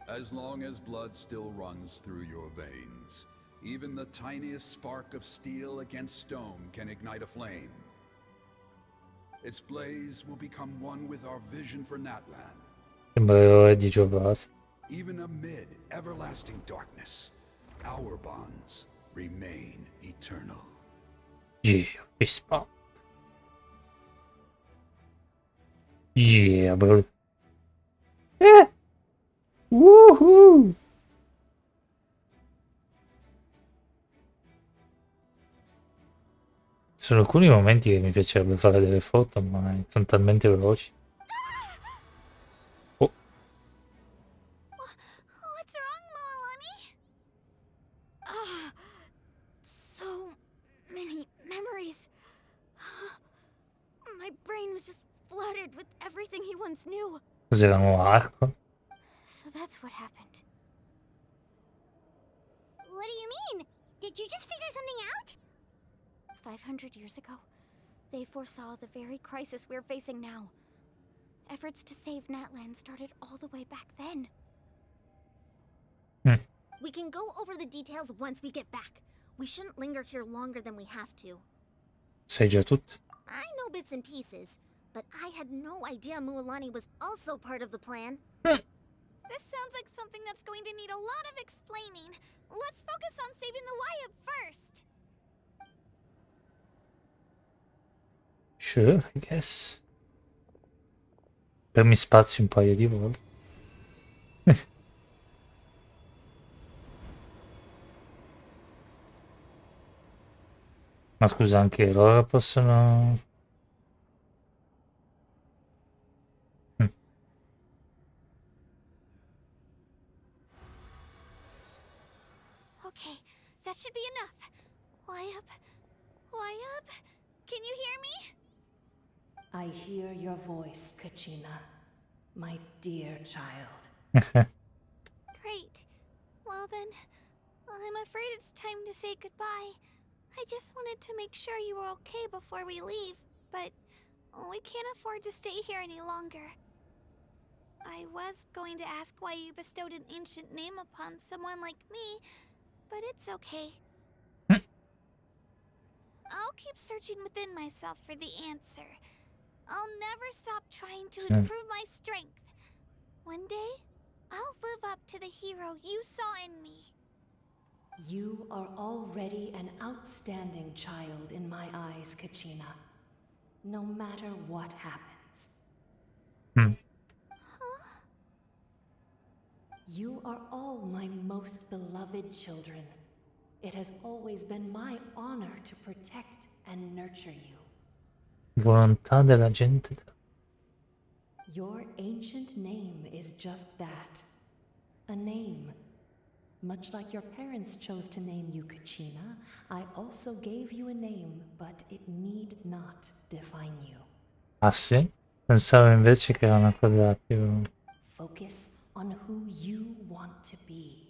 As long as blood still runs through your veins, even the tiniest spark of steel against stone can ignite a flame. Its blaze will become one with our vision for Natlan. Sembra l'eroe di Giovasi. Even amid everlasting darkness, our bonds remain eternal. Yeah, fist bump. Yeah, bro. Woohoo! Sono alcuni momenti che mi piacerebbe fare delle foto, ma sono talmente veloci. Oh. What's wrong, Moalani? So many memories. My brain was just flooded with everything he once knew. Cos'era un arco? So that's what happened. What do you mean? Did you just figure something out? 500 years ago, they foresaw the very crisis we're facing now. Efforts to save Natlan started all the way back then. We can go over the details once we get back. We shouldn't linger here longer than we have to. Sai già tutto? I know bits and pieces, but I had no idea Mualani was also part of the plan. This sounds like something that's going to need a lot of explaining. Let's focus on saving the Wyab first. Sure, I guess. Premi spazio un paio di volte. Ma scusa, anche loro possono... Okay, that should be enough. Wyab? Can you hear me? I hear your voice, Kachina, my dear child. Great. Well then, I'm afraid it's time to say goodbye. I just wanted to make sure you were okay before we leave, but we can't afford to stay here any longer. I was going to ask why you bestowed an ancient name upon someone like me, but it's okay. I'll keep searching within myself for the answer. I'll never stop trying to improve my strength. One day, I'll live up to the hero you saw in me. You are already an outstanding child in my eyes, Kachina. No matter what happens. You are all my most beloved children. It has always been my honor to protect and nurture you. Volontà della gente. Your ancient name is just that. A name. Much like your parents chose to name you Kachina, I also gave you a name, but it need not define you. Ah sì? Pensavo invece che era una cosa più... Focus on who you want to be.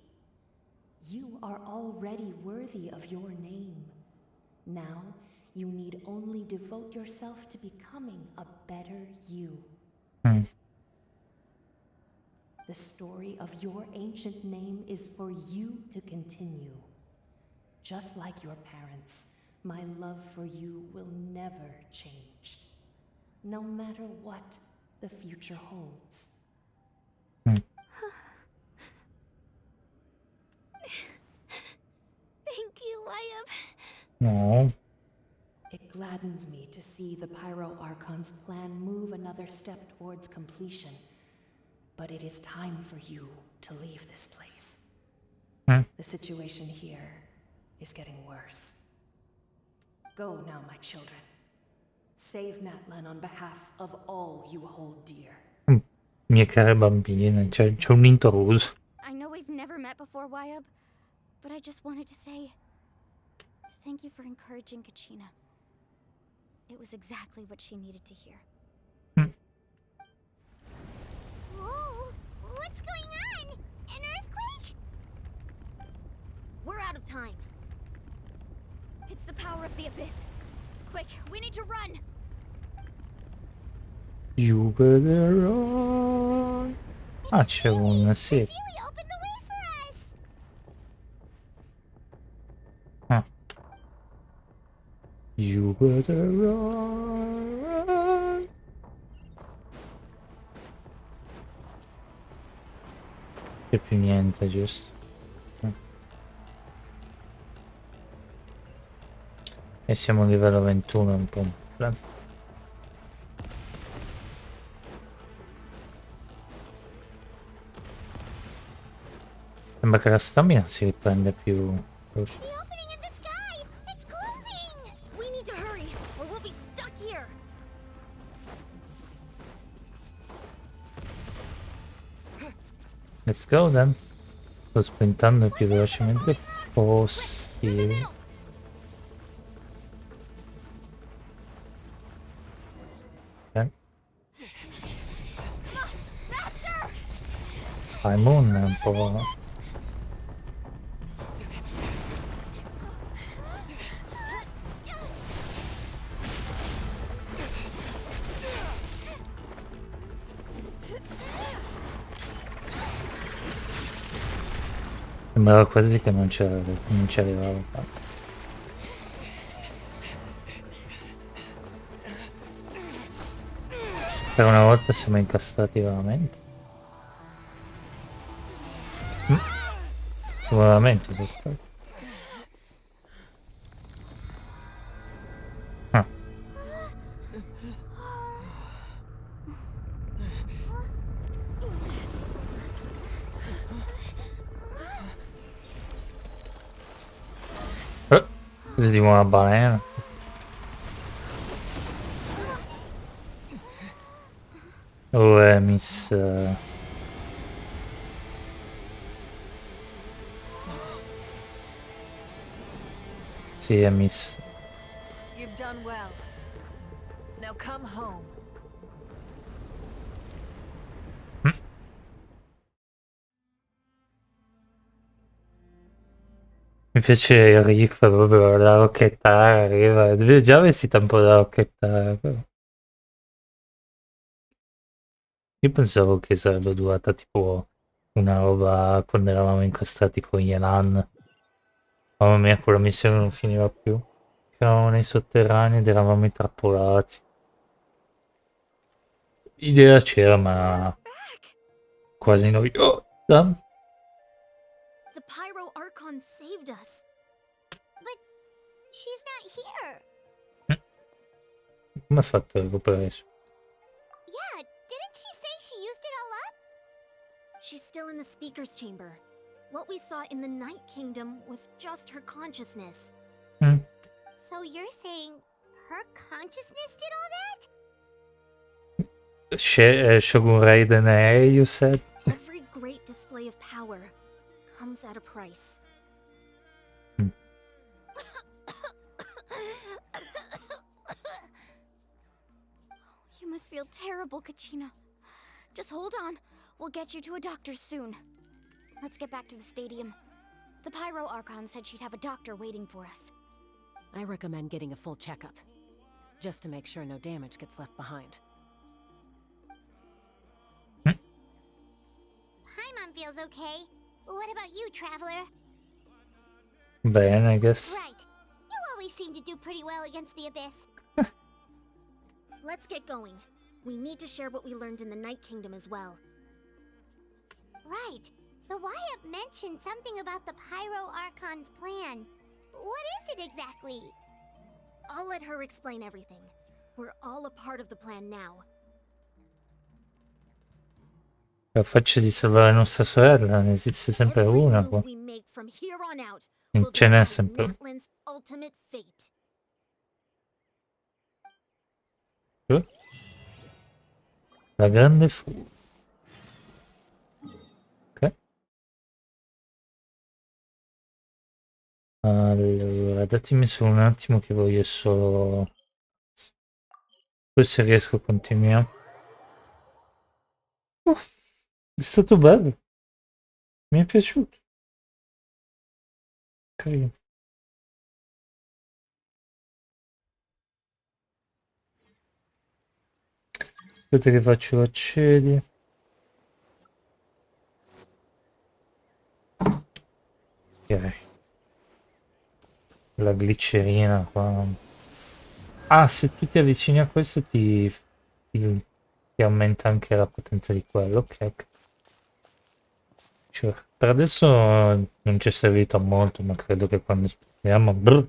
You are already worthy of your name. Now, you need only devote yourself to becoming a better you. The story of your ancient name is for you to continue. Just like your parents, my love for you will never change. No matter what the future holds. Thank you, Wyatt. No. It gladdens me to see the Pyro Archon's plan move another step towards completion. But it is time for you to leave this place. The situation here is getting worse. Go now, my children. Save Natlan on behalf of all you hold dear. Mie care bambine, c'è un intruso. I know we've never met before, Wyatt, but I just wanted to say thank you for encouraging Kachina. It was exactly what she needed to hear. Whoa! What's going on? An earthquake? We're out of time. It's the power of the Abyss. Quick, we need to run! You better run. Ah, c'è un... sì. Sealy opened the way for us! Ah. You better run. C'è più niente, giusto? E siamo a livello 21, un po' un problema. Sembra che la stamina si riprende più veloce. The opening in the sky! It's closing! We need to hurry, or we'll be stuck here. Let's go then. Sto sprintando il più velocemente possibile. Ok. Moon è un po'... Sembrava quasi che non ci arrivavo. Per una volta siamo incastrati veramente. Veramente questo. Ah. Così di una balena. Oh, Miss... Sì, è Miss... You've done well. Now come home. Mi piace il riff proprio da rocchettare, arriva. Già vestita un po' da rocchettare, però. Io pensavo che sarebbe durata tipo una roba quando eravamo incastrati con Yelan. Mamma mia, quella missione non finiva più. Eravamo nei sotterranei ed eravamo intrappolati. Idea c'era, ma quasi noi. Oh, damn. The Pyro Archon saved us. But she's not here. Come ha fatto a recuperare su? Yeah, didn't she say she used it all up? She's still in the Speaker's chamber. What we saw in the Night Kingdom was just her consciousness. So you're saying her consciousness did all that? Shogun Raiden A, you said? Every great display of power comes at a price. You must feel terrible, Kachina. Just hold on. We'll get you to a doctor soon. Let's get back to the stadium. The Pyro Archon said she'd have a doctor waiting for us. I recommend getting a full checkup, just to make sure no damage gets left behind. Paimon feels okay. What about you, Traveler? Bene, I guess. Right. You always seem to do pretty well against the Abyss. Let's get going. We need to share what we learned in the Night Kingdom as well. Right. The Wyatt mentioned something about the Pyro Archon's plan. What is it exactly? I'll let her explain everything. We're all a part of the plan now. La faccia di salvare nostra sorella, ne esiste sempre Every una move qua. we make from here on out Non will ce n'è decide sempre una. Natlan's ultimate fate. La grande fuga. Ok. Allora, datemi solo un attimo che voglio solo... Poi se riesco continuiamo. È stato bello. Mi è piaciuto. Carino. Aspetta che faccio accedi. Ok. La glicerina qua. Ah, se tu ti avvicini a questo ti aumenta anche la potenza di quello. Ok. Cioè, per adesso non ci è servito a molto, ma credo che quando esploriamo... Brr,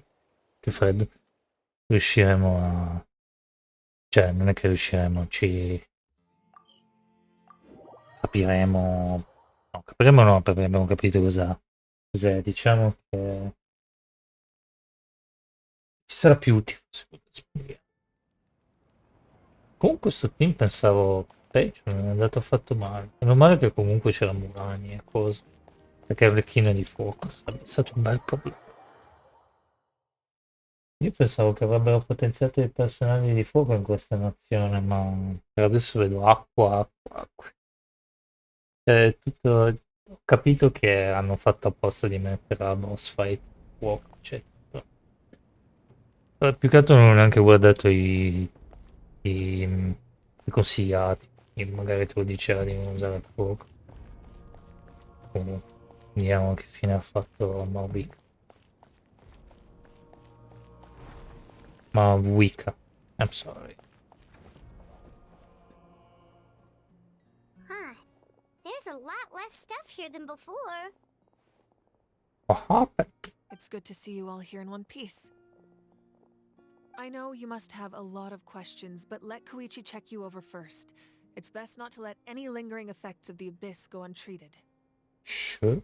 che freddo. Riusciremo a... Cioè, non è che riusciremo, ci... Capiremo... No, capiremo no, perché abbiamo capito cos'è. Diciamo che... Ci sarà più utile se esploriamo. Comunque sto team pensavo... Peggio, non è andato affatto male. Meno male che comunque c'erano Murani e cose. Perché Orecchino di fuoco sarebbe stato un bel problema. Io pensavo che avrebbero potenziato i personaggi di fuoco in questa nazione, ma per adesso vedo acqua, acqua, acqua. Ho capito che hanno fatto apposta di mettere la boss fight fuoco, eccetera. Più che altro non ho neanche guardato i consigliati, quindi magari te lo diceva di non usare fuoco. Comunque, vediamo che fine ha fatto Mavic. Mavwika. I'm sorry. Huh. There's a lot less stuff here than before. What happened? It's good to see you all here in one piece. I know you must have a lot of questions, but let Koichi check you over first. It's best not to let any lingering effects of the Abyss go untreated. Sure.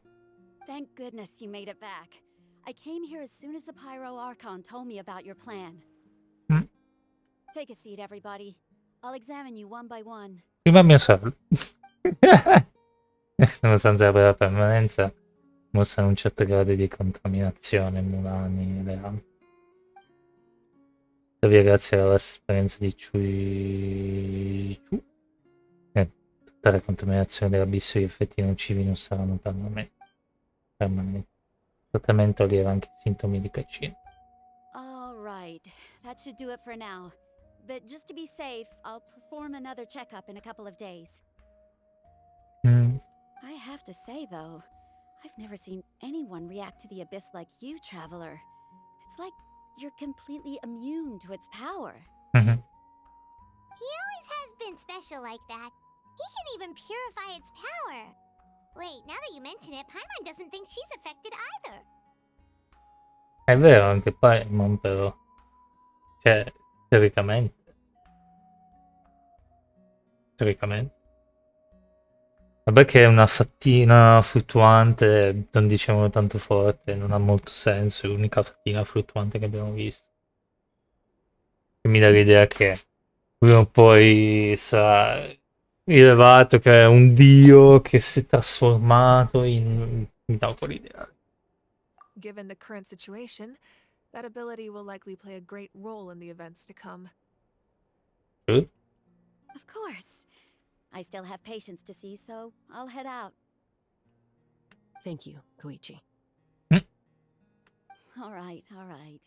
Thank goodness you made it back. I came here as soon as the Pyro Archon told me about your plan. Take a seat, everybody. I'll examine you one by one. Prima mia sorella. Nonostante la permanenza, mostrano un certo grado di contaminazione Mulani e le altre. Tuttavia, grazie alla vasta esperienza di Chu, tutta la contaminazione dell'abisso e gli effetti nocivi non saranno permanenti. Il trattamento allieva anche i sintomi di Kachina. All right, that should do it for now. But just to be safe, I'll perform another checkup in a couple of days. I have to say, though, I've never seen anyone react to the Abyss like you, Traveler. It's like you're completely immune to its power. He always has been special like that. He can even purify its power. Wait, now that you mention it, Paimon doesn't think she's affected either. È vero, anche Paimon però. Cioè, teoricamente. Vabbè che è una fattina fluttuante, non dicevano tanto forte, non ha molto senso, è l'unica fattina fluttuante che abbiamo visto. E mi dà l'idea che prima o poi sarà rilevato che è un dio che si è trasformato in... mi dà quell'idea. Given the current situation, that ability will likely play a great role in the events to come. Of course. I still have patients to see, so I'll head out. Thank you, Koichi. All right, all right.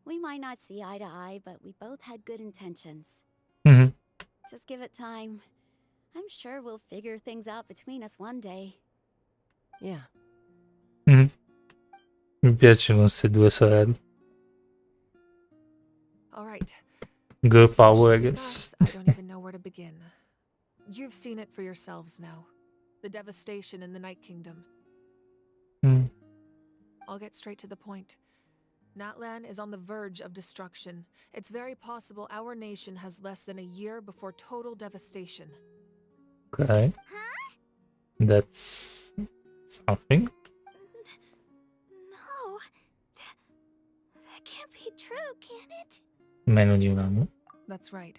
We might not see eye to eye, but we both had good intentions. Mhm. Just give it time. I'm sure we'll figure things out between us one day. Yeah. Mhm. Mi piacciono queste due sorelle. All right. Girl There's so much power, I to guess. discuss, I don't even know where to begin. You've seen it for yourselves now. The devastation in the Night Kingdom. Mm. I'll get straight to the point. Natlan is on the verge of destruction. It's very possible our nation has less than a year before total devastation. Ok. Huh? That's something. No. That can't be true, can it? Meno di un anno. That's right.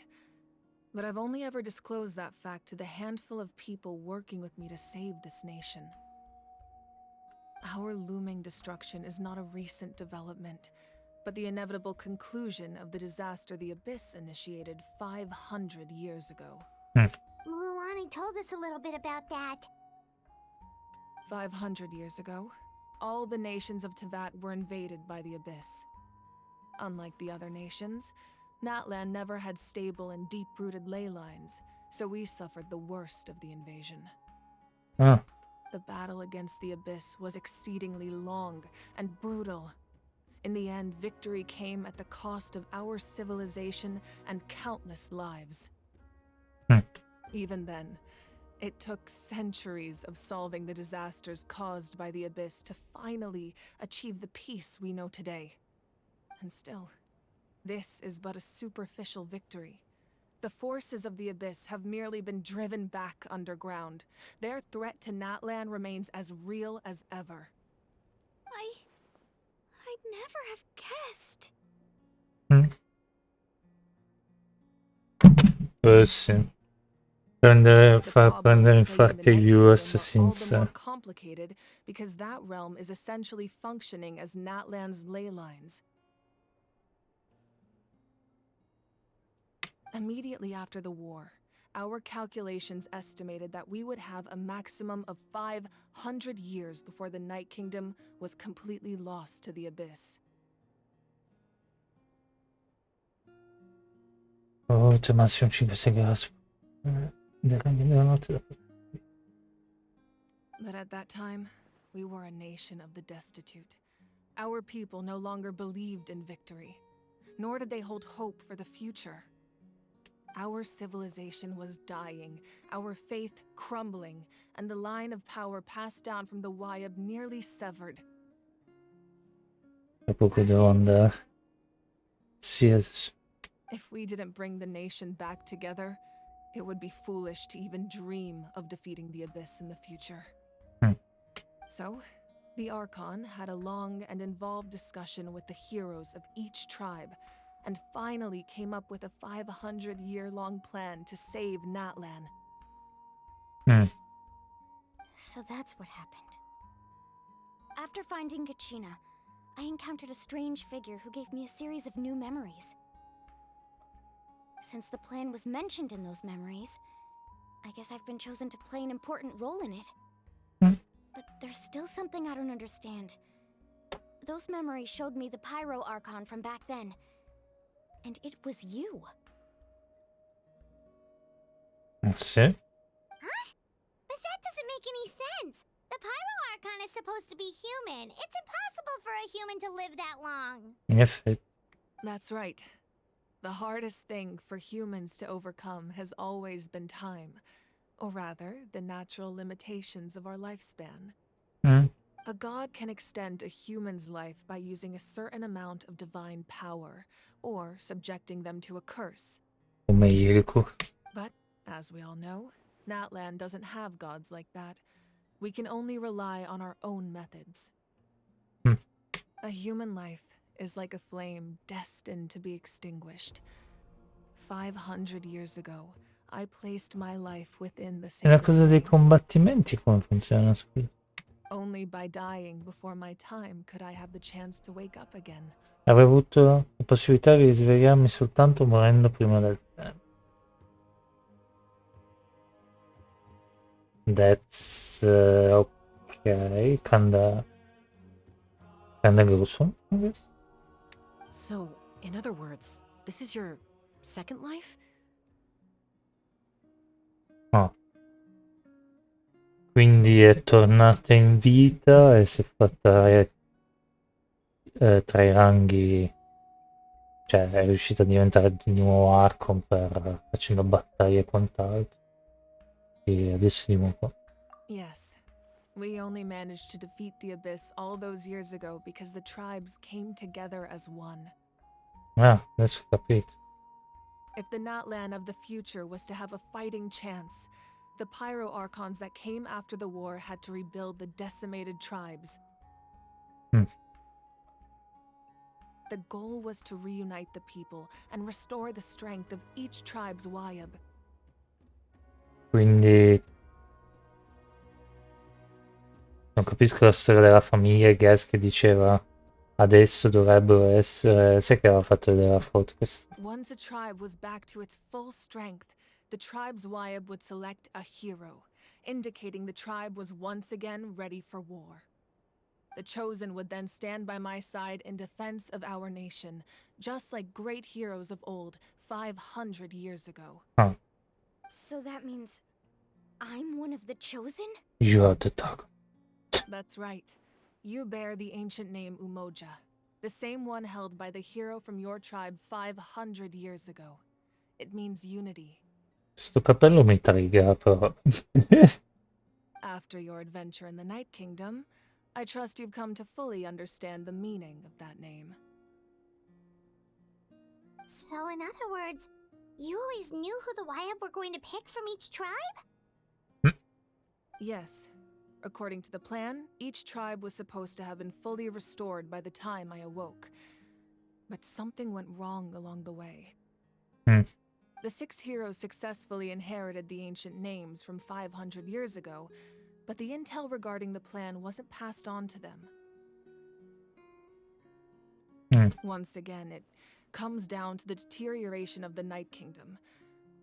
But I've only ever disclosed that fact to the handful of people working with me to save this nation. Our looming destruction is not a recent development, but the inevitable conclusion of the disaster the Abyss initiated 500 years ago. Mulan told us a little bit about that. 500 years ago, all the nations of Tevat were invaded by the Abyss. Unlike the other nations, Natlan never had stable and deep-rooted ley lines, so we suffered the worst of the invasion. Ah. The battle against the Abyss was exceedingly long and brutal. In the end, victory came at the cost of our civilization and countless lives. Even then, it took centuries of solving the disasters caused by the Abyss to finally achieve the peace we know today. And still, this is but a superficial victory. The forces of the Abyss have merely been driven back underground. Their threat to Natlan remains as real as ever. I'd never have guessed. Sì. Far prendere infatti agli US all the more senza... complicated because that realm is essentially functioning as Natlan's ley lines. Immediately after the war, our calculations estimated that we would have a maximum of 500 years before the Night Kingdom was completely lost to the Abyss. Oh, c'è massimo 5-6 gas. But at that time, we were a nation of the destitute. Our people no longer believed in victory, nor did they hold hope for the future. Our civilization was dying, our faith crumbling, and the line of power passed down from the Wayab nearly severed. Tra poco devo andare. Sì, If we didn't bring the nation back together, it would be foolish to even dream of defeating the Abyss in the future. So, the Archon had a long and involved discussion with the heroes of each tribe, and finally came up with a 500-year-long plan to save Natlan. So that's what happened. After finding Kachina, I encountered a strange figure who gave me a series of new memories. Since the plan was mentioned in those memories, I guess I've been chosen to play an important role in it. But there's still something I don't understand. Those memories showed me the Pyro Archon from back then. And it was you. Sì. Huh? But that doesn't make any sense. The Pyro Archon is supposed to be human. It's impossible for a human to live that long. In effetti. That's right. The hardest thing for humans to overcome has always been time. Or rather, the natural limitations of our lifespan. A god can extend a human's life by using a certain amount of divine power, or subjecting them to a curse. Come Jericho. But, as we all know, Natlan doesn't have gods like that. We can only rely on our own methods. A human life is like a flame destined to be extinguished. 500 years ago, I placed my life within the E la sacred cosa dei flame. combattimenti come funziona? Scusa. Only by dying before my time could I have the chance to wake up again. Avrei avuto la possibilità di risvegliarmi soltanto morendo prima del tempo. That's okay. Kinda gruesome, I guess. So, in other words, this is your second life? Ah. Quindi è tornata in vita e si è fatta tra i ranghi, cioè è riuscita a diventare di nuovo Archon facendo battaglie e quant'altro. E adesso di nuovo. Yes. We only managed to defeat the Abyss all those years ago because the tribes came together as one. Ah, adesso ho capito. If the Natlan of the future was to have a fighting chance, the Pyro Archons that came after the war had to rebuild the decimated tribes. The goal was to reunite the people and restore the strength of each tribe's Wayab. Quindi non capisco la storia della famiglia Gas che diceva adesso dovrebbero essere... Sai che aveva fatto vedere la foto? Once a tribe was back to its full strength, the tribe's Wayab would select a hero, indicating the tribe was once again ready for war. The Chosen would then stand by my side in defense of our nation, just like great heroes of old, 500 years ago. Ah. So that means I'm one of the Chosen? You are the dog. That's right. You bear the ancient name Umoja, the same one held by the hero from your tribe 500 years ago. It means unity. Sto capello mi triga, però. After your adventure in the Night Kingdom, I trust you've come to fully understand the meaning of that name. So, in other words, you always knew who the Wayab were going to pick from each tribe? Yes. According to the plan, each tribe was supposed to have been fully restored by the time I awoke. But something went wrong along the way. The 6 heroes successfully inherited the ancient names from 500 years ago, but the intel regarding the plan wasn't passed on to them. Once again, it comes down to the deterioration of the Night Kingdom.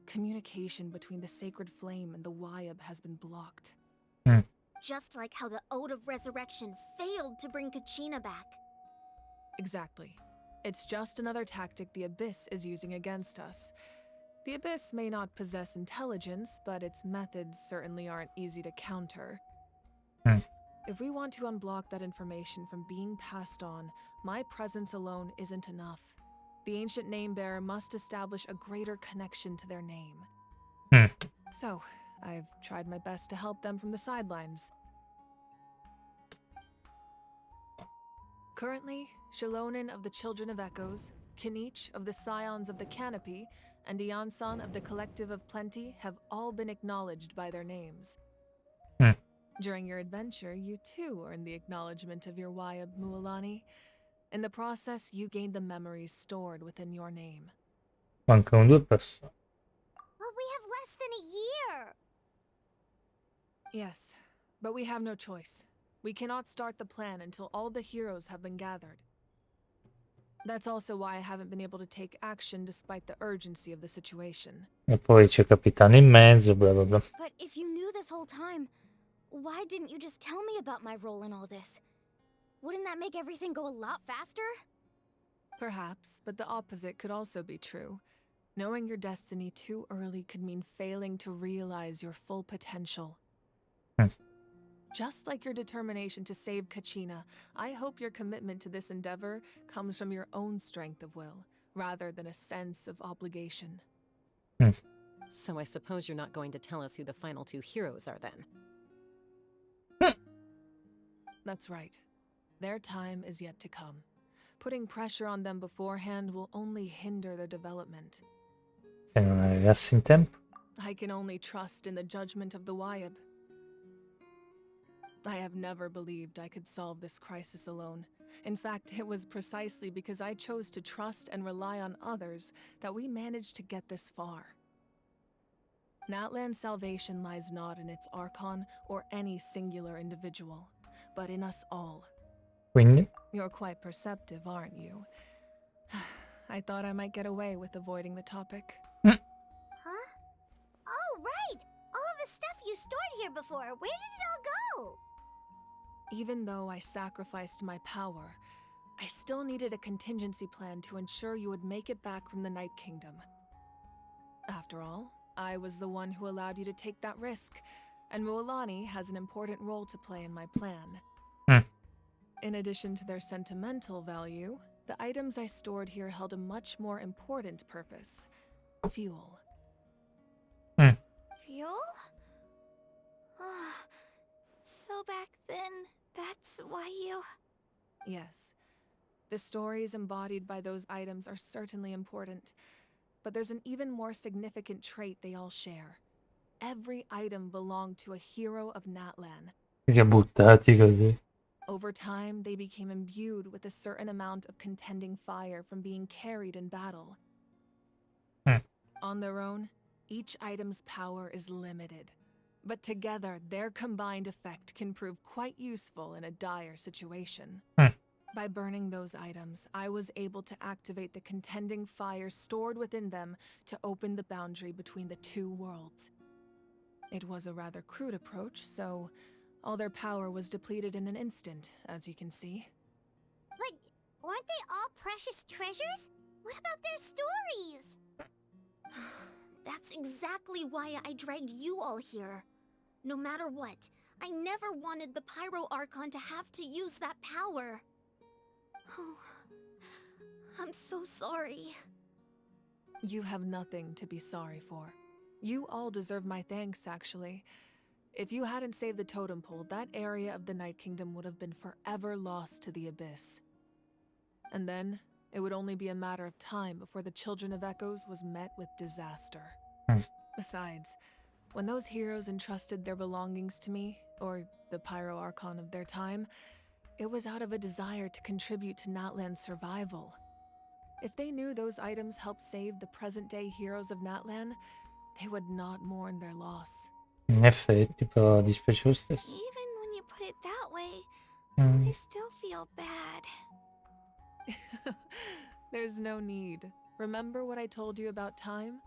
Communication between the Sacred Flame and the Wayab has been blocked. Just like how the Ode of Resurrection failed to bring Kachina back. Exactly. It's just another tactic the Abyss is using against us. The Abyss may not possess intelligence, but its methods certainly aren't easy to counter. If we want to unblock that information from being passed on, my presence alone isn't enough. The ancient name-bearer must establish a greater connection to their name. So, I've tried my best to help them from the sidelines. Currently, Shalonin of the Children of Echoes, Kinich of the Scions of the Canopy, and Iansan of the Collective of Plenty have all been acknowledged by their names. During your adventure, you too earned the acknowledgement of your Wayab, Mualani. In the process, you gained the memories stored within your name. Mancano 2 persone. Well, we have less than a year! Yes, but we have no choice. We cannot start the plan until all the heroes have been gathered. That's also why I haven't been able to take action despite the urgency of the situation. E poi c'è Capitano in mezzo, bla bla bla. But if you knew this whole time, why didn't you just tell me about my role in all this? Wouldn't that make everything go a lot faster? Perhaps, but the opposite could also be true. Knowing your destiny too early could mean failing to realize your full potential. Just like your determination to save Kachina, I hope your commitment to this endeavor comes from your own strength of will, rather than a sense of obligation. So I suppose you're not going to tell us who the final 2 heroes are then? That's right. Their time is yet to come. Putting pressure on them beforehand will only hinder their development. Se non arrivassi in tempo. I can only trust in the judgment of the Wyab. I have never believed I could solve this crisis alone. In fact, it was precisely because I chose to trust and rely on others that we managed to get this far. Natlan's salvation lies not in its Archon or any singular individual, but in us all. Quindi? You're quite perceptive, aren't you? I thought I might get away with avoiding the topic. Huh? Oh, right! All the stuff you stored here before, where did it all go? Even though I sacrificed my power, I still needed a contingency plan to ensure you would make it back from the Night Kingdom. After all, I was the one who allowed you to take that risk, and Mualani has an important role to play in my plan. In addition to their sentimental value, the items I stored here held a much more important purpose: fuel. Fuel? So back then, that's why you... Yes. The stories embodied by those items are certainly important, but there's an even more significant trait they all share. Every item belonged to a hero of Natlan. Che buttati così. Over time, they became imbued with a certain amount of contending fire from being carried in battle. On their own, each item's power is limited, but together, their combined effect can prove quite useful in a dire situation. By burning those items, I was able to activate the contending fire stored within them to open the boundary between the two worlds. It was a rather crude approach, so all their power was depleted in an instant, as you can see. But weren't they all precious treasures? What about their stories? That's exactly why I dragged you all here. No matter what, I never wanted the Pyro Archon to have to use that power. Oh, I'm so sorry. You have nothing to be sorry for. You all deserve my thanks, actually. If you hadn't saved the totem pole, that area of the Night Kingdom would have been forever lost to the Abyss. And then, it would only be a matter of time before the Children of Echoes was met with disaster. Besides, when those heroes entrusted their belongings to me, or the Pyro Archon of their time, it was out of a desire to contribute to Natlan's survival. If they knew those items helped save the present-day heroes of Natlan, they would not mourn their loss. In effetti, però dispiace lo stesso. Even when you put it that way, I still feel bad. There's no need. Remember what I told you about time?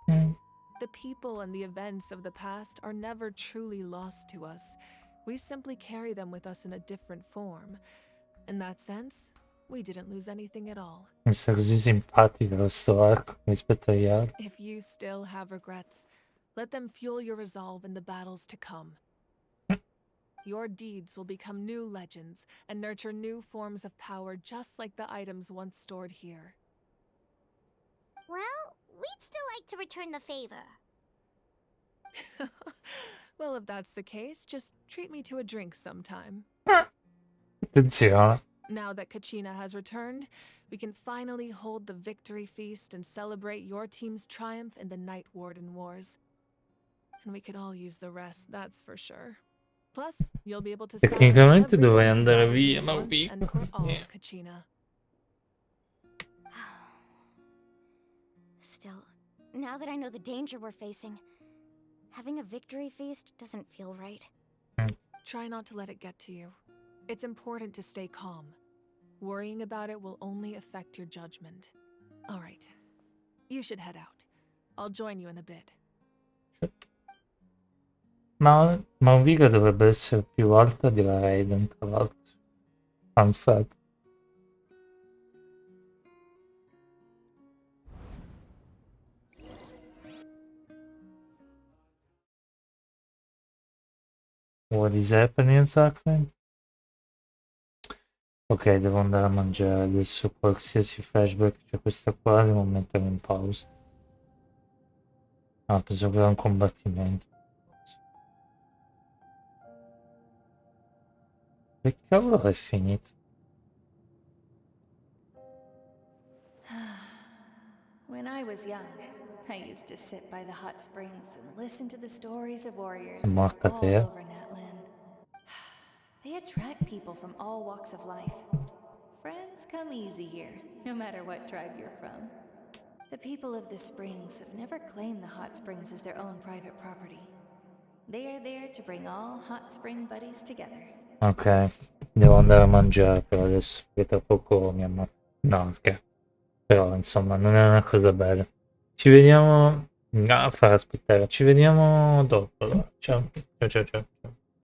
The people and the events of the past are never truly lost to us. We simply carry them with us in a different form. In that sense, we didn't lose anything at all. Mi sta così simpatica questo arco rispetto agli altri. If you still have regrets, let them fuel your resolve in the battles to come. Your deeds will become new legends and nurture new forms of power just like the items once stored here. Well, we'd still like to return the favor. Well, if that's the case, just treat me to a drink sometime. Attenzione. Now that Kachina has returned, we can finally hold the victory feast and celebrate your team's triumph in the Night Warden Wars. And we could all use the rest, that's for sure. Plus, you'll be able to Tecnicamente dovrei andare via, ma and for all, Kachina. Still, now that I know the danger we're facing, having a victory feast doesn't feel right. Try not to let it get to you. It's important to stay calm. Worrying about it will only affect your judgment. All right. You should head out. I'll join you in a bit. Ma Viga dovrebbe essere più alta di Raiden, tra l'altro. Fun fact. What is happening exactly? Ok, devo andare a mangiare adesso. Qualsiasi flashback c'è questa qua, devo mettere in pausa. Ah, penso che era un combattimento. Che cavolo è finito? When I was young, I used to sit by the hot springs and listen to the stories of warriors È from morta all te. over Natlan. They attract people from all walks of life. Friends come easy here, no matter what tribe you're from. The people of the springs have never claimed the hot springs as their own private property. They are there to bring all hot spring buddies together. Ok, devo andare a mangiare però adesso, che tra poco mi ammazzo. No, scherzo. Però insomma non è una cosa bella. Ci vediamo... No, far aspettare, ci vediamo dopo. Allora. Ciao, ciao, ciao, ciao.